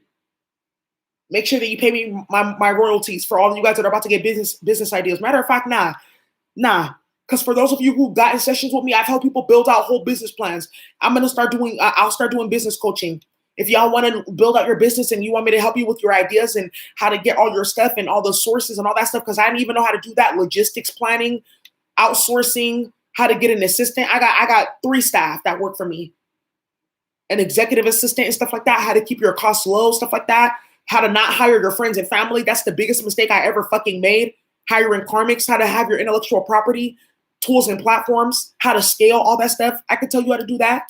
Make sure that you pay me my royalties for all of you guys that are about to get business ideas. Matter of fact, nah. Because for those of you who got in sessions with me, I've helped people build out whole business plans. I'll start doing business coaching. If y'all want to build out your business and you want me to help you with your ideas and how to get all your stuff and all the sources and all that stuff, because I didn't even know how to do that, logistics planning, outsourcing, how to get an assistant. I got 3 staff that work for me, an executive assistant and stuff like that, how to keep your costs low, stuff like that, how to not hire your friends and family. That's the biggest mistake I ever fucking made. Hiring karmics, how to have your intellectual property, tools and platforms, how to scale, all that stuff. I can tell you how to do that.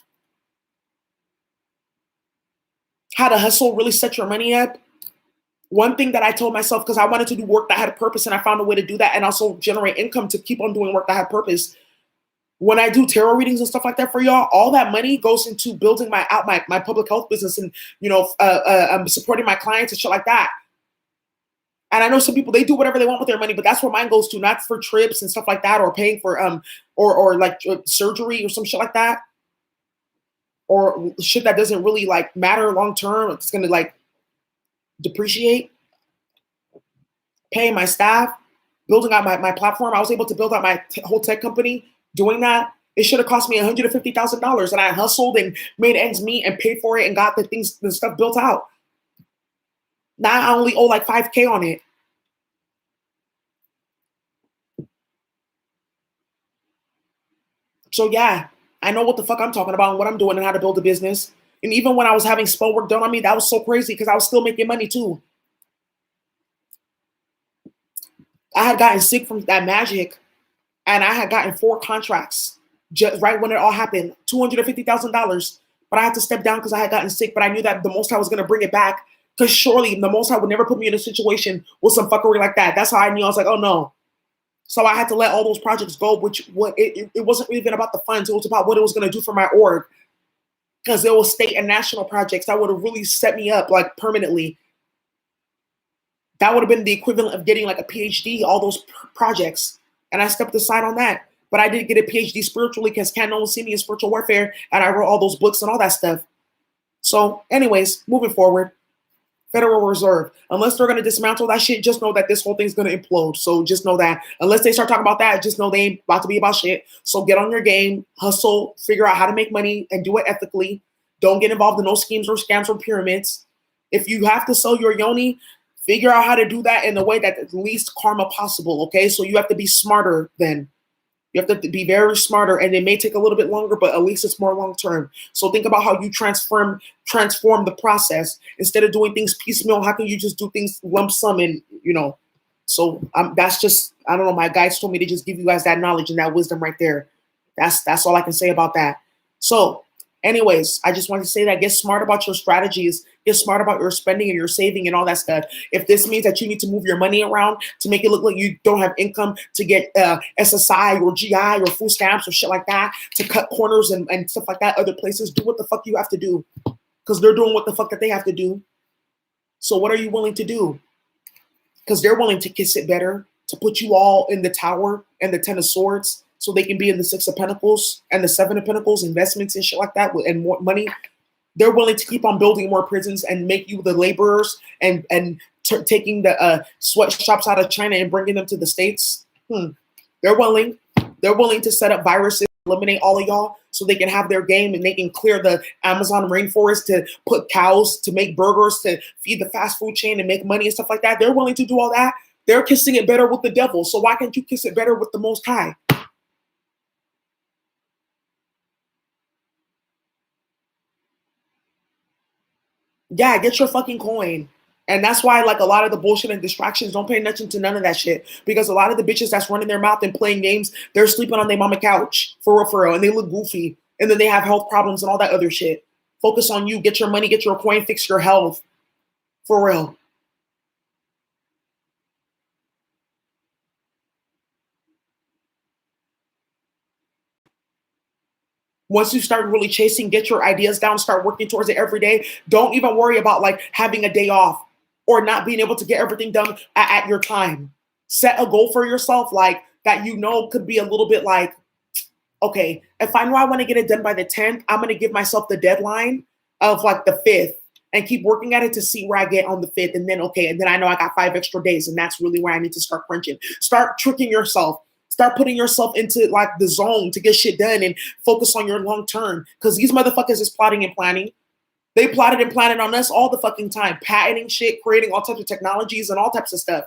How to hustle, really set your money up. One thing that I told myself, because I wanted to do work that had a purpose and I found a way to do that and also generate income to keep on doing work that had purpose. When I do tarot readings and stuff like that for y'all, all that money goes into building my public health business and, I'm supporting my clients and shit like that. And I know some people, they do whatever they want with their money, but that's where mine goes to, not for trips and stuff like that, or paying for or like surgery or some shit like that, or shit that doesn't really like matter long term. It's gonna like depreciate. Paying my staff, building out my platform. I was able to build out my whole tech company doing that. It should have cost me $150,000, and I hustled and made ends meet and paid for it and got the stuff built out. Now I only owe like $5K on it. So yeah, I know what the fuck I'm talking about and what I'm doing and how to build a business. And even when I was having spell work done on me, that was so crazy because I was still making money too. I had gotten sick from that magic, and I had gotten 4 contracts just right when it all happened, $250,000. But I had to step down because I had gotten sick. But I knew that the Most High was going to bring it back, because surely the Most High would never put me in a situation with some fuckery like that. That's how I knew. I was like, oh no. So I had to let all those projects go, it wasn't even about the funds. It was about what it was going to do for my org, because there was state and national projects that would have really set me up like permanently. That would have been the equivalent of getting like a PhD, all those projects. And I stepped aside on that. But I did get a PhD spiritually because can't no one see me in spiritual warfare. And I wrote all those books and all that stuff. So anyways, moving forward, Federal Reserve. Unless they're going to dismantle that shit, just know that this whole thing's going to implode. So just know that. Unless they start talking about that, just know they ain't about to be about shit. So get on your game, hustle, figure out how to make money and do it ethically. Don't get involved in no schemes or scams or pyramids. If you have to sell your yoni, figure out how to do that in a way that is least karma possible, okay? So you have to be smarter then. You have to be very smarter, and it may take a little bit longer, but at least it's more long term. So think about how you transform the process instead of doing things piecemeal. How can you just do things lump sum and So that's just, I don't know. My guides told me to just give you guys that knowledge and that wisdom right there. That's all I can say about that. So, anyways, I just wanted to say that get smart about your strategies, get smart about your spending and your saving and all that stuff. If this means that you need to move your money around to make it look like you don't have income to get SSI or GI or food stamps or shit like that, to cut corners and stuff like that, other places, do what the fuck you have to do, because they're doing what the fuck that they have to do. So what are you willing to do? Because they're willing to kiss it better, to put you all in the Tower and the Ten of Swords, so they can be in the Six of Pentacles and the Seven of Pentacles, investments and shit like that, and more money. They're willing to keep on building more prisons and make you the laborers and taking the sweatshops out of China and bringing them to the States. They're willing. They're willing to set up viruses, eliminate all of y'all, so they can have their game and they can clear the Amazon rainforest to put cows, to make burgers, to feed the fast food chain and make money and stuff like that. They're willing to do all that. They're kissing it better with the devil. So why can't you kiss it better with the Most High? Yeah, get your fucking coin. And that's why, like, a lot of the bullshit and distractions, don't pay attention to none of that shit. Because a lot of the bitches that's running their mouth and playing games, they're sleeping on their mama couch for real, and they look goofy, and then they have health problems and all that other shit. Focus on you. Get your money. Get your coin. Fix your health. For real. Once you start really chasing, get your ideas down, start working towards it every day. Don't even worry about like having a day off or not being able to get everything done at your time. Set a goal for yourself, like that you know could be a little bit like, okay, if I know I want to get it done by the 10th, I'm going to give myself the deadline of like the 5th and keep working at it to see where I get on the 5th. And then, okay, and then I know I got 5 extra days, and that's really where I need to start crunching. Start tricking yourself. Start putting yourself into like the zone to get shit done and focus on your long term. Because these motherfuckers is plotting and planning. They plotted and planned on us all the fucking time, patenting shit, creating all types of technologies and all types of stuff.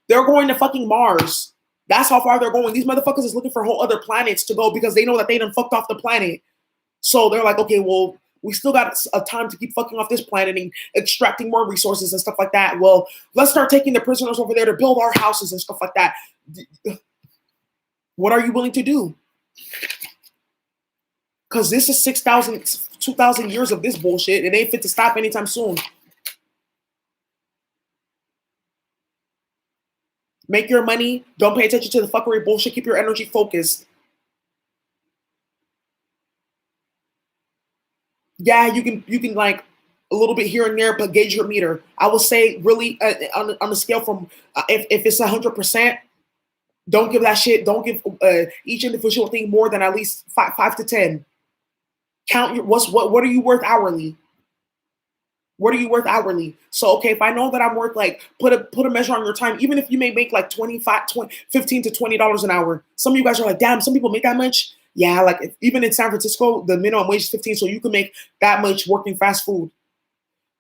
They're going to fucking Mars. That's how far they're going. These motherfuckers is looking for whole other planets to go because they know that they done fucked off the planet. So they're like, okay, well, we still got a time to keep fucking off this planet and extracting more resources and stuff like that. Well, let's start taking the prisoners over there to build our houses and stuff like that. What are you willing to do? Because this is 6,000, 2,000 years of this bullshit. It ain't fit to stop anytime soon. Make your money. Don't pay attention to the fuckery bullshit. Keep your energy focused. Yeah, you can like a little bit here and there, but gauge your meter. I will say really on a scale from if it's 100%, don't give that shit. Don't give each individual thing more than at least five to 10. Count your what are you worth hourly? What are you worth hourly? So okay, if I know that I'm worth like put a measure on your time, even if you may make like 15 to $20 an hour. Some of you guys are like, damn, some people make that much. Yeah, like even in San Francisco, the minimum wage is 15, so you can make that much working fast food.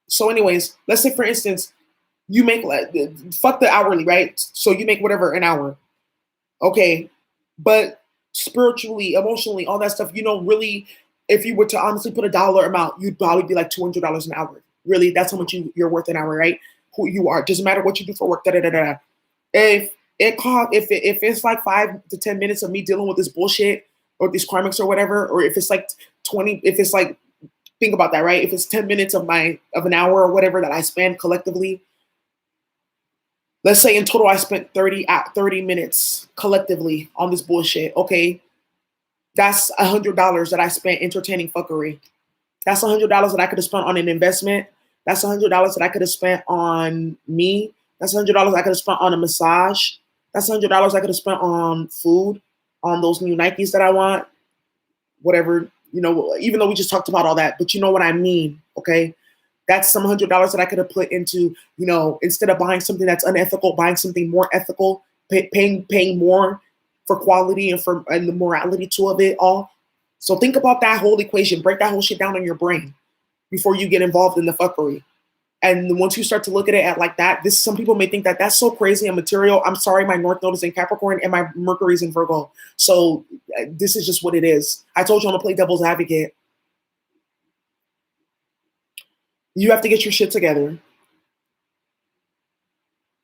So, anyways, let's say for instance, you make like fuck the hourly, right? So you make whatever an hour. Okay, but spiritually, emotionally, all that stuff, you know, really, if you were to honestly put a dollar amount, you'd probably be like $200 an hour. Really, that's how much you're worth an hour, right? Who you are, doesn't matter what you do for work. Da da da da. If it's like 5 to 10 minutes of me dealing with this bullshit or these karmics or whatever, or if it's like 20, if it's like think about that, right? If it's 10 minutes of an hour or whatever that I spend collectively, let's say in total I spent 30 minutes collectively on this bullshit. Okay, that's $100 that I spent entertaining fuckery. That's $100 that I could have spent on an investment. That's $100 that I could have spent on me. That's $100 I could have spent on a massage. That's $100 I could have spent on food, on those new Nikes that I want, whatever, you know, even though we just talked about all that, but you know what I mean, okay? That's some $100 that I could have put into, you know, instead of buying something that's unethical, buying something more ethical, paying more for quality and the morality to of it all. So think about that whole equation. Break that whole shit down in your brain before you get involved in the fuckery. And once you start to look at it at like that, some people may think that that's so crazy and material. I'm sorry, my North Node is in Capricorn and my Mercury is in Virgo. So this is just what it is. I told you I'm gonna play devil's advocate. You have to get your shit together.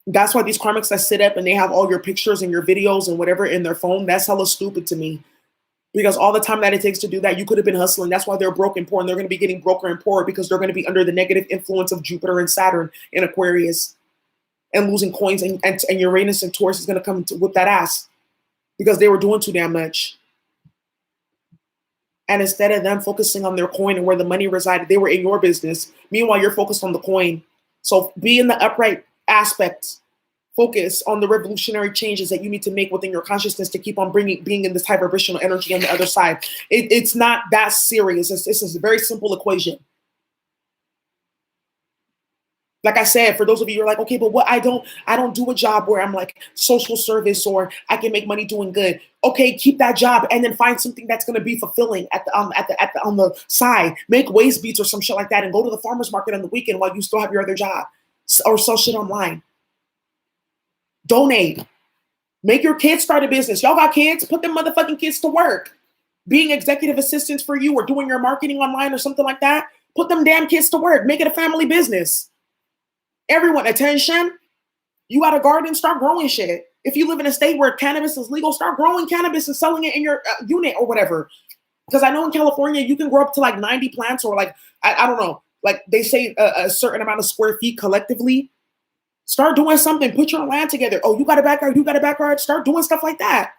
That's why these karmics that sit up and they have all your pictures and your videos and whatever in their phone, that's hella stupid to me. Because all the time that it takes to do that, you could have been hustling. That's why they're broke and poor, and they're going to be getting broker and poorer because they're going to be under the negative influence of Jupiter and Saturn in Aquarius and losing coins, and Uranus and Taurus is going to come to whip that ass because they were doing too damn much. And instead of them focusing on their coin and where the money resided, they were in your business. Meanwhile, you're focused on the coin. So be in the upright aspect. Focus on the revolutionary changes that you need to make within your consciousness to keep on being in this high vibrational energy on the other side. It's not that serious. It's a very simple equation. Like I said, for those of you who are like, okay, but what I don't do a job where I'm like social service or I can make money doing good. Okay, keep that job and then find something that's going to be fulfilling on the side. Make waist beats or some shit like that and go to the farmer's market on the weekend while you still have your other job or sell shit online. Donate. Make your kids start a business. Y'all got kids? Put them motherfucking kids to work. Being executive assistants for you or doing your marketing online or something like that. Put them damn kids to work. Make it a family business. Everyone, attention. You got a garden, start growing shit. If you live in a state where cannabis is legal, start growing cannabis and selling it in your unit or whatever. Because I know in California, you can grow up to like 90 plants or like, I don't know, like they say a certain amount of square feet collectively. Start doing something. Put your land together. Oh, you got a backyard. You got a backyard. Start doing stuff like that.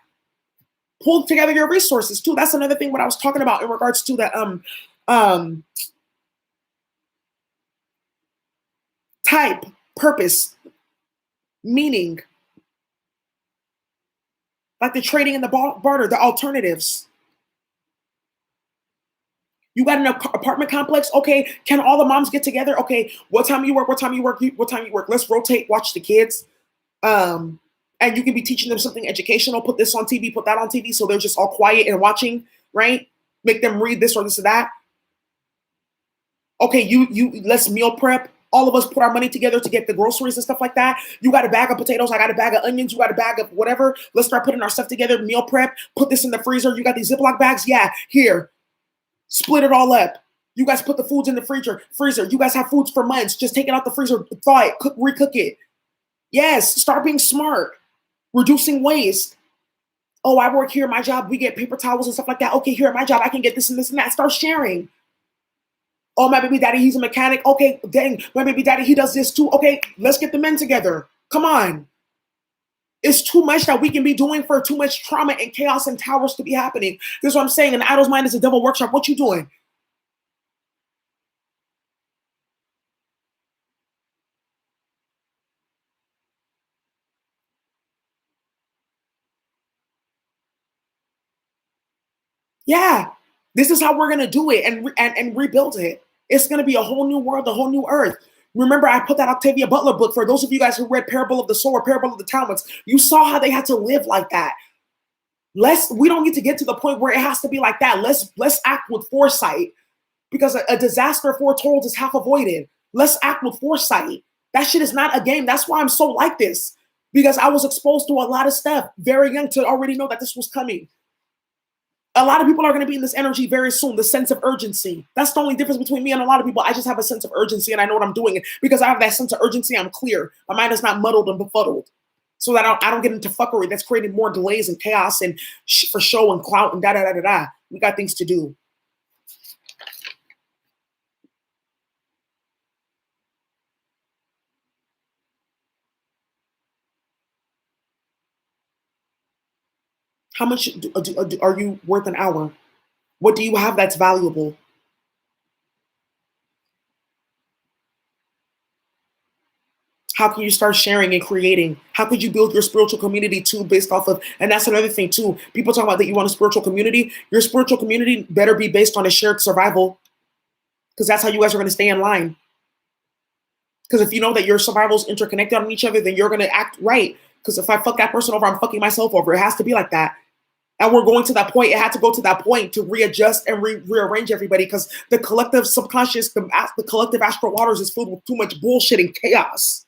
Pull together your resources too. That's another thing what I was talking about in regards to the type, purpose, meaning, like the trading and the barter, the alternatives. You got an apartment complex. Okay, can all the moms get together? Okay, what time you work? What time you work? What time you work? Let's rotate. Watch the kids. And you can be teaching them something educational. Put this on TV. Put that on TV. So they're just all quiet and watching. Right? Make them read this or this or that. Okay, you let's meal prep. All of us put our money together to get the groceries and stuff like that. You got a bag of potatoes. I got a bag of onions. You got a bag of whatever. Let's start putting our stuff together. Meal prep. Put this in the freezer. You got these Ziploc bags. Yeah, here. Split it all up. You guys put the foods in the freezer. You guys have foods for months. Just take it out the freezer, thaw it, recook it. Yes, start being smart. Reducing waste. Oh, I work here at my job. We get paper towels and stuff like that. Okay, here at my job, I can get this and this and that. Start sharing. Oh, my baby daddy, he's a mechanic. Okay, dang, my baby daddy, he does this too. Okay, let's get the men together. Come on. It's too much that we can be doing for too much trauma and chaos and towers to be happening. This is what I'm saying. An idol's mind is a devil workshop. What you doing? Yeah, this is how we're gonna do it and rebuild it. It's gonna be a whole new world, a whole new earth. Remember, I put that Octavia Butler book for those of you guys who read Parable of the Sower, Parable of the Talents. You saw how they had to live like that. We don't need to get to the point where it has to be like that. Let's act with foresight, because a disaster foretold is half avoided. Let's act with foresight. That shit is not a game. That's why I'm so like this, because I was exposed to a lot of stuff very young to already know that this was coming. A lot of people are going to be in this energy very soon, the sense of urgency. That's the only difference between me and a lot of people. I just have a sense of urgency and I know what I'm doing. Because I have that sense of urgency, I'm clear. My mind is not muddled and befuddled. So that I don't get into fuckery that's creating more delays and chaos and for show and clout and da-da-da-da-da. We got things to do. How much are you worth an hour? What do you have that's valuable? How can you start sharing and creating? How could you build your spiritual community too based off of, and that's another thing too. People talk about that you want a spiritual community. Your spiritual community better be based on a shared survival, because that's how you guys are going to stay in line. Because if you know that your survival's interconnected on each other, then you're going to act right. Because if I fuck that person over, I'm fucking myself over. It has to be like that. And we're going to that point. It had to go to that point to readjust and rearrange everybody, because the collective subconscious, the collective astral waters is filled with too much bullshit and chaos.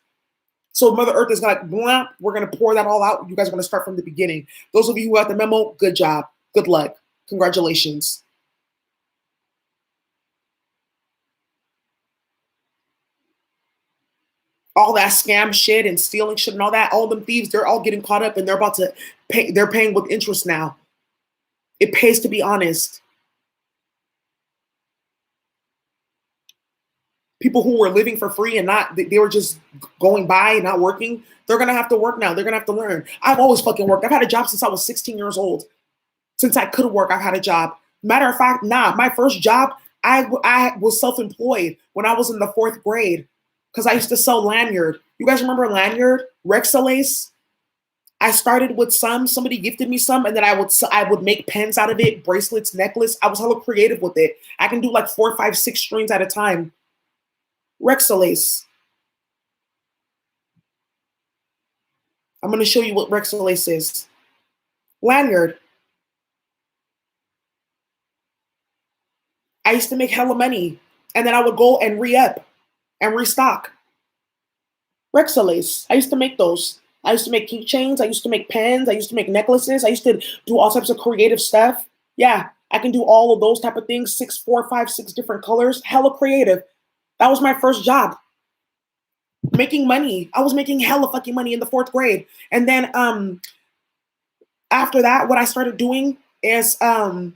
So Mother Earth is like, blah, we're going to pour that all out. You guys are going to start from the beginning. Those of you who got the memo, good job. Good luck. Congratulations. All that scam shit and stealing shit and all that, all them thieves, they're all getting caught up and they're about to pay. They're paying with interest now. It pays to be honest. People who were living for free and they were just going by, not working, they're going to have to work now. They're going to have to learn. I've always fucking worked. I've had a job since I was 16 years old. Since I could work, I've had a job. Matter of fact, my first job, I was self-employed when I was in the 4th grade, because I used to sell lanyard. You guys remember lanyard? Rexalace? I started with somebody gifted me some, and then I would make pens out of it, bracelets, necklace. I was hella creative with it. I can do like 4, 5, 6 strings at a time. Rexalace. I'm going to show you what Rexalace is. Lanyard. I used to make hella money, and then I would go and re-up and restock. Rexalace. I used to make those. I used to make keychains. I used to make pens. I used to make necklaces. I used to do all types of creative stuff. Yeah, I can do all of those type of things, 6, 4, 5, 6 different colors, hella creative. That was my first job. Making money. I was making hella fucking money in the 4th grade. And then after that, what I started doing is the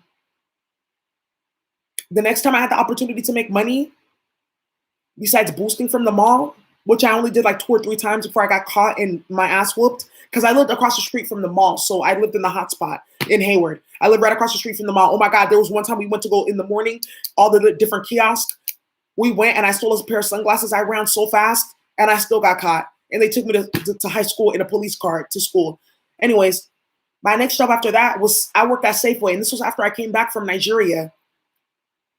next time I had the opportunity to make money, besides boosting from the mall, which I only did like 2 or 3 times before I got caught and my ass whooped, because I lived across the street from the mall. So I lived in the hot spot in Hayward. I lived right across the street from the mall. Oh my God, there was one time we went to go in the morning, all the different kiosks. We went and I stole a pair of sunglasses. I ran so fast and I still got caught. And they took me to high school in a police car to school. Anyways, my next job after that was I worked at Safeway. And this was after I came back from Nigeria.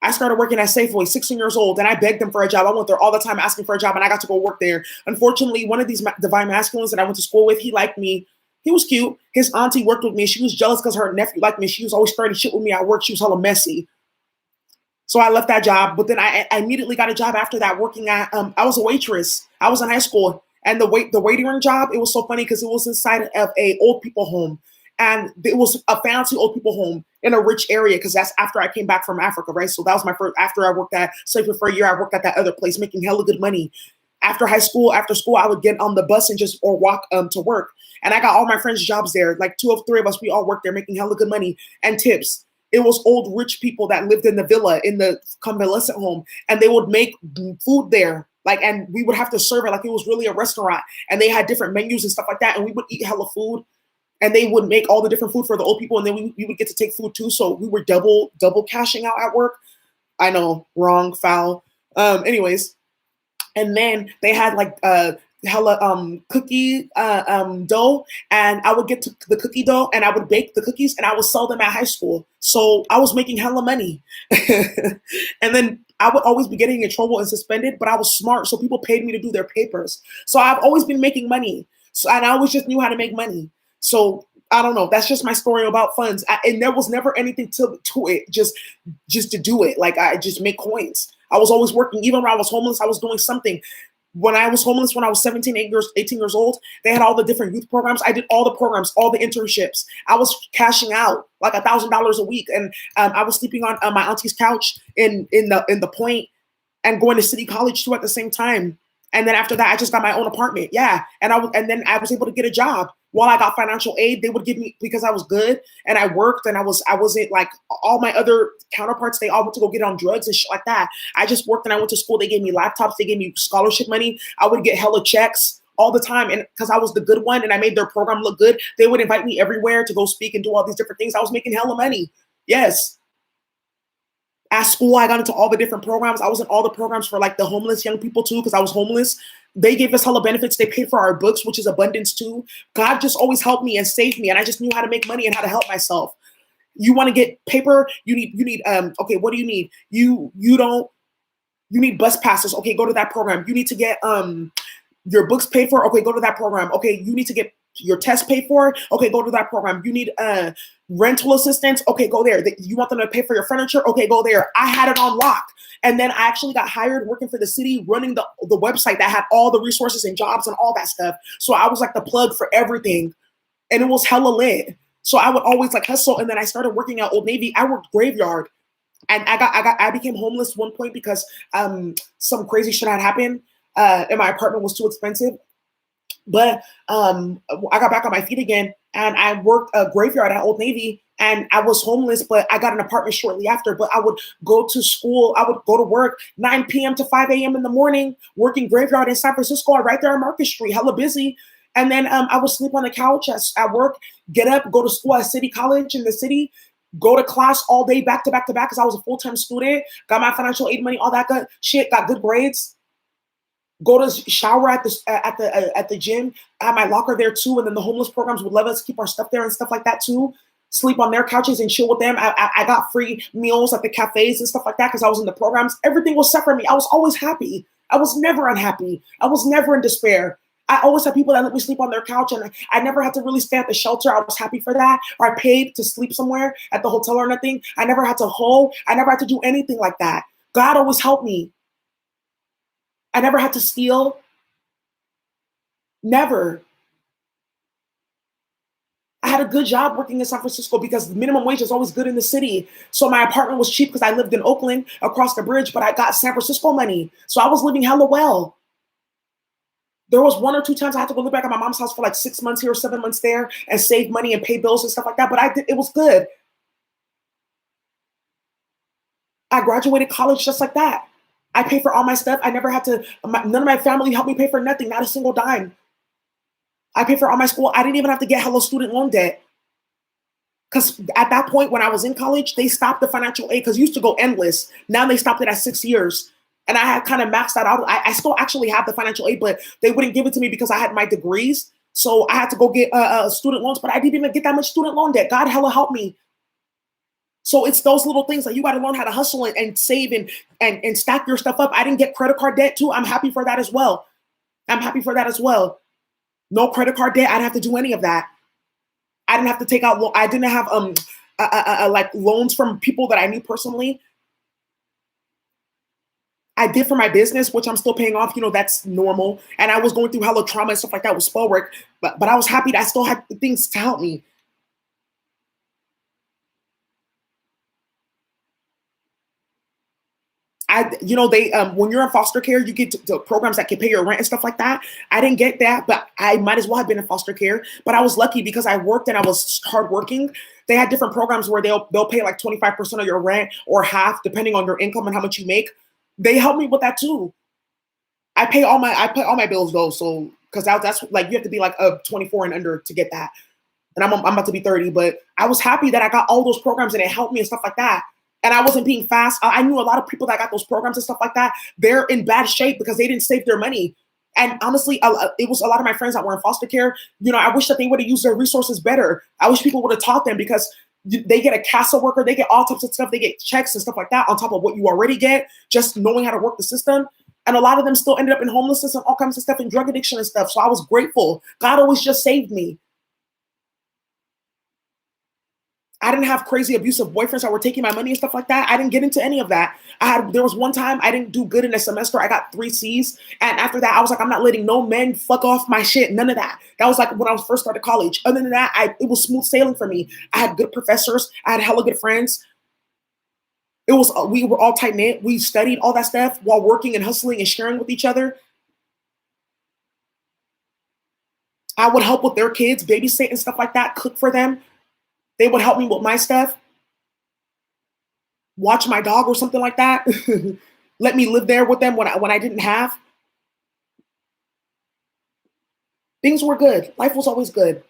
I started working at Safeway, 16 years old, and I begged them for a job. I went there all the time asking for a job, and I got to go work there. Unfortunately, one of these divine masculines that I went to school with, he liked me. He was cute. His auntie worked with me. She was jealous because her nephew liked me. She was always starting shit with me at work. She was hella messy. So I left that job, but then I immediately got a job after that working at, I was a waitress. I was in high school, and the waiting room job, it was so funny because it was inside of a old people home. And it was a fancy old people home in a rich area because that's after I came back from Africa, right? So that was my first, after I worked at Safeway for a year, I worked at that other place making hella good money. After school, I would get on the bus and just, or walk to work. And I got all my friends jobs there. Like 2 of 3 of us, we all worked there making hella good money and tips. It was old rich people that lived in the villa, in the convalescent home, and they would make food there. Like, and we would have to serve it like it was really a restaurant. And they had different menus and stuff like that. And we would eat hella food. And they would make all the different food for the old people, and then we would get to take food too. So we were double cashing out at work. I know, wrong, foul. Anyways, and then they had like hella cookie dough, and I would get to the cookie dough and I would bake the cookies and I would sell them at high school. So I was making hella money. And then I would always be getting in trouble and suspended, but I was smart, so people paid me to do their papers. So I've always been making money. So, and I always just knew how to make money. So I don't know. That's just my story about funds. And there was never anything to it, just to do it. Like I just make coins. I was always working. Even when I was homeless, I was doing something. When I was homeless, when I was 18 years old, they had all the different youth programs. I did all the programs, all the internships. I was cashing out like $1,000 a week, and I was sleeping on my auntie's couch in the Point, and going to City College too at the same time. And then after that, I just got my own apartment. Yeah. And then I was able to get a job. While I got financial aid, they would give me, because I was good and I worked, and I wasn't like all my other counterparts, they all went to go get on drugs and shit like that. I just worked and I went to school. They gave me laptops. They gave me scholarship money. I would get hella checks all the time. And because I was the good one and I made their program look good, they would invite me everywhere to go speak and do all these different things. I was making hella money. Yes. At school, I got into all the different programs. I was in all the programs for like the homeless young people too, because I was homeless. They gave us hella benefits. They paid for our books, which is abundance too. God just always helped me and saved me. And I just knew how to make money and how to help myself. You want to get paper? You need okay, what do you need? You need bus passes. Okay, go to that program. You need to get your books paid for. Okay, go to that program. Okay, you need to get your test paid for. Okay, go to that program. You need rental assistance. Okay, go there. You want them to pay for your furniture? Okay, go there. I had it on lock. And then I actually got hired working for the city, running the website that had all the resources and jobs and all that stuff. So I was like the plug for everything. And it was hella lit. So I would always like hustle. And then I started working at Old Navy. I worked graveyard. And I became homeless one point because some crazy shit had happened. And my apartment was too expensive. But I got back on my feet again, and I worked a graveyard at Old Navy, and I was homeless, but I got an apartment shortly after. But I would go to school, I would go to work 9 p.m. to 5 a.m. in the morning, working graveyard in San Francisco, right there on Market Street, hella busy. And then I would sleep on the couch at work, get up, go to school at City College in the city, go to class all day, back to back to back, because I was a full-time student, got my financial aid money, all that good shit, got good grades. Go to shower at the gym. I had my locker there too, and then the homeless programs would let us keep our stuff there and stuff like that too. Sleep on their couches and chill with them. I got free meals at the cafes and stuff like that because I was in the programs. Everything was set for me. I was always happy. I was never unhappy. I was never in despair. I always had people that let me sleep on their couch, and I never had to really stay at the shelter. I was happy for that. Or I paid to sleep somewhere at the hotel or nothing. I never had to hoe. I never had to do anything like that. God always helped me. I never had to steal. Never. I had a good job working in San Francisco because the minimum wage is always good in the city. So my apartment was cheap because I lived in Oakland across the bridge, but I got San Francisco money. So I was living hella well. There was 1 or 2 times I had to go live back at my mom's house for like 6 months here, 7 months there, and save money and pay bills and stuff like that. But it was good. I graduated college just like that. I paid for all my stuff. I never had to, none of my family helped me pay for nothing, not a single dime. I paid for all my school. I didn't even have to get hella student loan debt. Because at that point, when I was in college, they stopped the financial aid because it used to go endless. Now they stopped it at 6 years. And I had kind of maxed that out. I still actually have the financial aid, but they wouldn't give it to me because I had my degrees. So I had to go get student loans, but I didn't even get that much student loan debt. God hella helped me. So it's those little things that you got to learn how to hustle and save and stack your stuff up. I didn't get credit card debt too. I'm happy for that as well. I'm happy for that as well. No credit card debt. I didn't have to do any of that. I didn't have to take out. I didn't have like loans from people that I knew personally. I did for my business, which I'm still paying off. You know, that's normal. And I was going through hella trauma and stuff like that with spell work. But I was happy that I still had things to help me. They when you're in foster care, you get to programs that can pay your rent and stuff like that. I didn't get that, but I might as well have been in foster care. But I was lucky because I worked and I was hardworking. They had different programs where they'll pay like 25% of your rent or half, depending on your income and how much you make. They helped me with that too. I pay all my bills though, so because that's like you have to be like 24 and under to get that. And I'm about to be 30, but I was happy that I got all those programs and it helped me and stuff like that. And I wasn't being fast. I knew a lot of people that got those programs and stuff like that. They're in bad shape because they didn't save their money. And honestly, it was a lot of my friends that were in foster care. You know, I wish that they would have used their resources better. I wish people would have taught them because they get a CASA worker, they get all types of stuff, they get checks and stuff like that on top of what you already get, just knowing how to work the system. And a lot of them still ended up in homelessness and all kinds of stuff and drug addiction and stuff. So I was grateful. God always just saved me. I didn't have crazy abusive boyfriends that were taking my money and stuff like that. I didn't get into any of that. There was one time I didn't do good in a semester. I got 3 C's. And after that, I was like, I'm not letting no men fuck off my shit. None of that. That was like when I was first started college. Other than that, it was smooth sailing for me. I had good professors. I had hella good friends. We were all tight knit. We studied all that stuff while working and hustling and sharing with each other. I would help with their kids, babysit and stuff like that, cook for them. They would help me with my stuff, watch my dog or something like that. Let me live there with them when I didn't have. Things were good. Life was always good.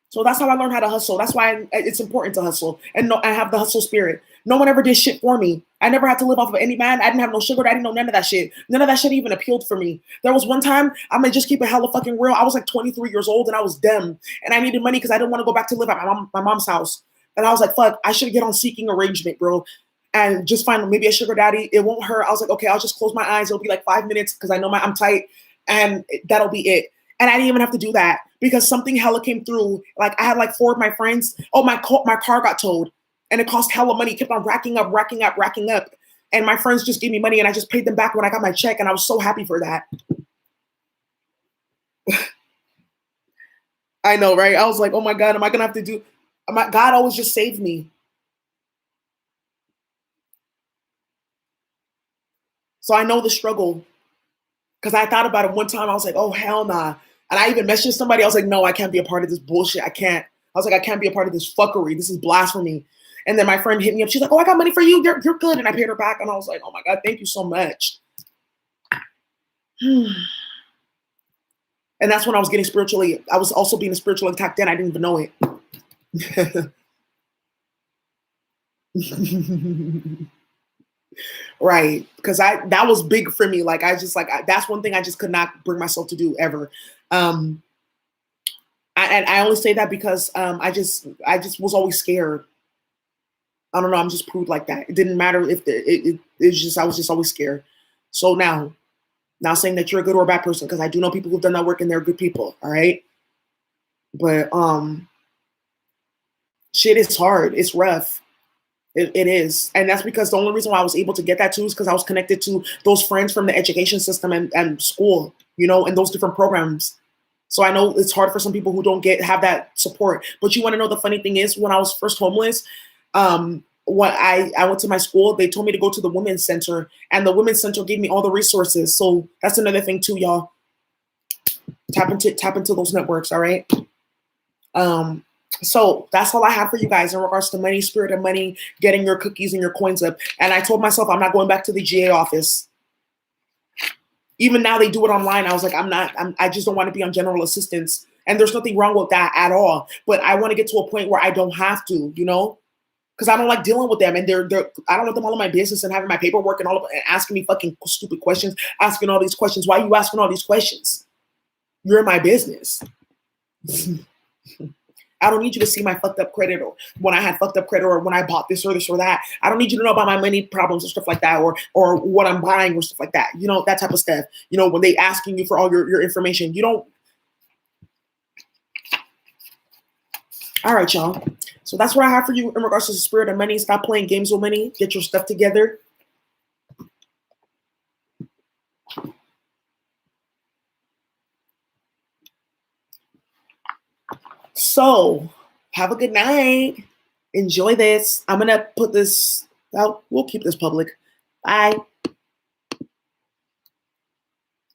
So that's how I learned how to hustle. That's why it's important to hustle and I have the hustle spirit. No one ever did shit for me. I never had to live off of any man. I didn't have no sugar daddy, none of that shit. None of that shit even appealed for me. There was one time, I'm gonna just keep it hella fucking real. I was like 23 years old and I was dumb. And I needed money because I didn't want to go back to live at my mom's house. And I was like, fuck, I should get on seeking arrangement, bro. And just find maybe a sugar daddy. It won't hurt. I was like, okay, I'll just close my eyes. It'll be like 5 minutes because I know I'm tight. And that'll be it. And I didn't even have to do that because something hella came through. Like I had like 4 of my friends. Oh, my car got towed. And it cost hella money. It kept on racking up. And my friends just gave me money and I just paid them back when I got my check. And I was so happy for that. I know, right? I was like, oh my God, am I going to have to do... God always just saved me. So I know the struggle. Because I thought about it one time. I was like, oh, hell nah. And I even messaged somebody. I was like, no, I can't be a part of this bullshit. I can't. I was like, I can't be a part of this fuckery. This is blasphemy. And then my friend hit me up. She's like, oh, I got money for you. You're good. And I paid her back. And I was like, oh my God, thank you so much. And that's when I was getting spiritually. I was also being spiritually attacked then. I didn't even know it. Right, because that was big for me. Like that's one thing I just could not bring myself to do ever. And I only say that because I just was always scared. I don't know. I'm just proved like that. It didn't matter if it's just I was just always scared. So now saying that you're a good or a bad person because I do know people who've done that work and they're good people. All right, but shit is hard. It's rough. It is. And that's because the only reason why I was able to get that too is because I was connected to those friends from the education system and school, you know, and those different programs. So I know it's hard for some people who don't have that support. But you want to know the funny thing is, when I was first homeless, when I went to my school, they told me to go to the women's center, and the women's center gave me all the resources. So that's another thing too, y'all. Tap into those networks, all right? So that's all I have for you guys in regards to money, spirit of money, getting your cookies and your coins up. And I told myself I'm not going back to the GA office. Even now they do it online. I was like, I just don't want to be on general assistance. And there's nothing wrong with that at all. But I want to get to a point where I don't have to, you know? Because I don't like dealing with them, and I don't want them all in my business and having my paperwork and and asking me fucking stupid questions, asking all these questions. Why are you asking all these questions? You're in my business. I don't need you to see my fucked up credit, or when I had fucked up credit, or when I bought this or this or that. I don't need you to know about my money problems or stuff like that, or what I'm buying or stuff like that. You know, that type of stuff. You know, when they asking you for all your information, you don't. All right, y'all. So that's what I have for you in regards to the spirit of money. Stop playing games with money. Get your stuff together. So have a good night. Enjoy this. I'm going to put this out. We'll keep this public. Bye.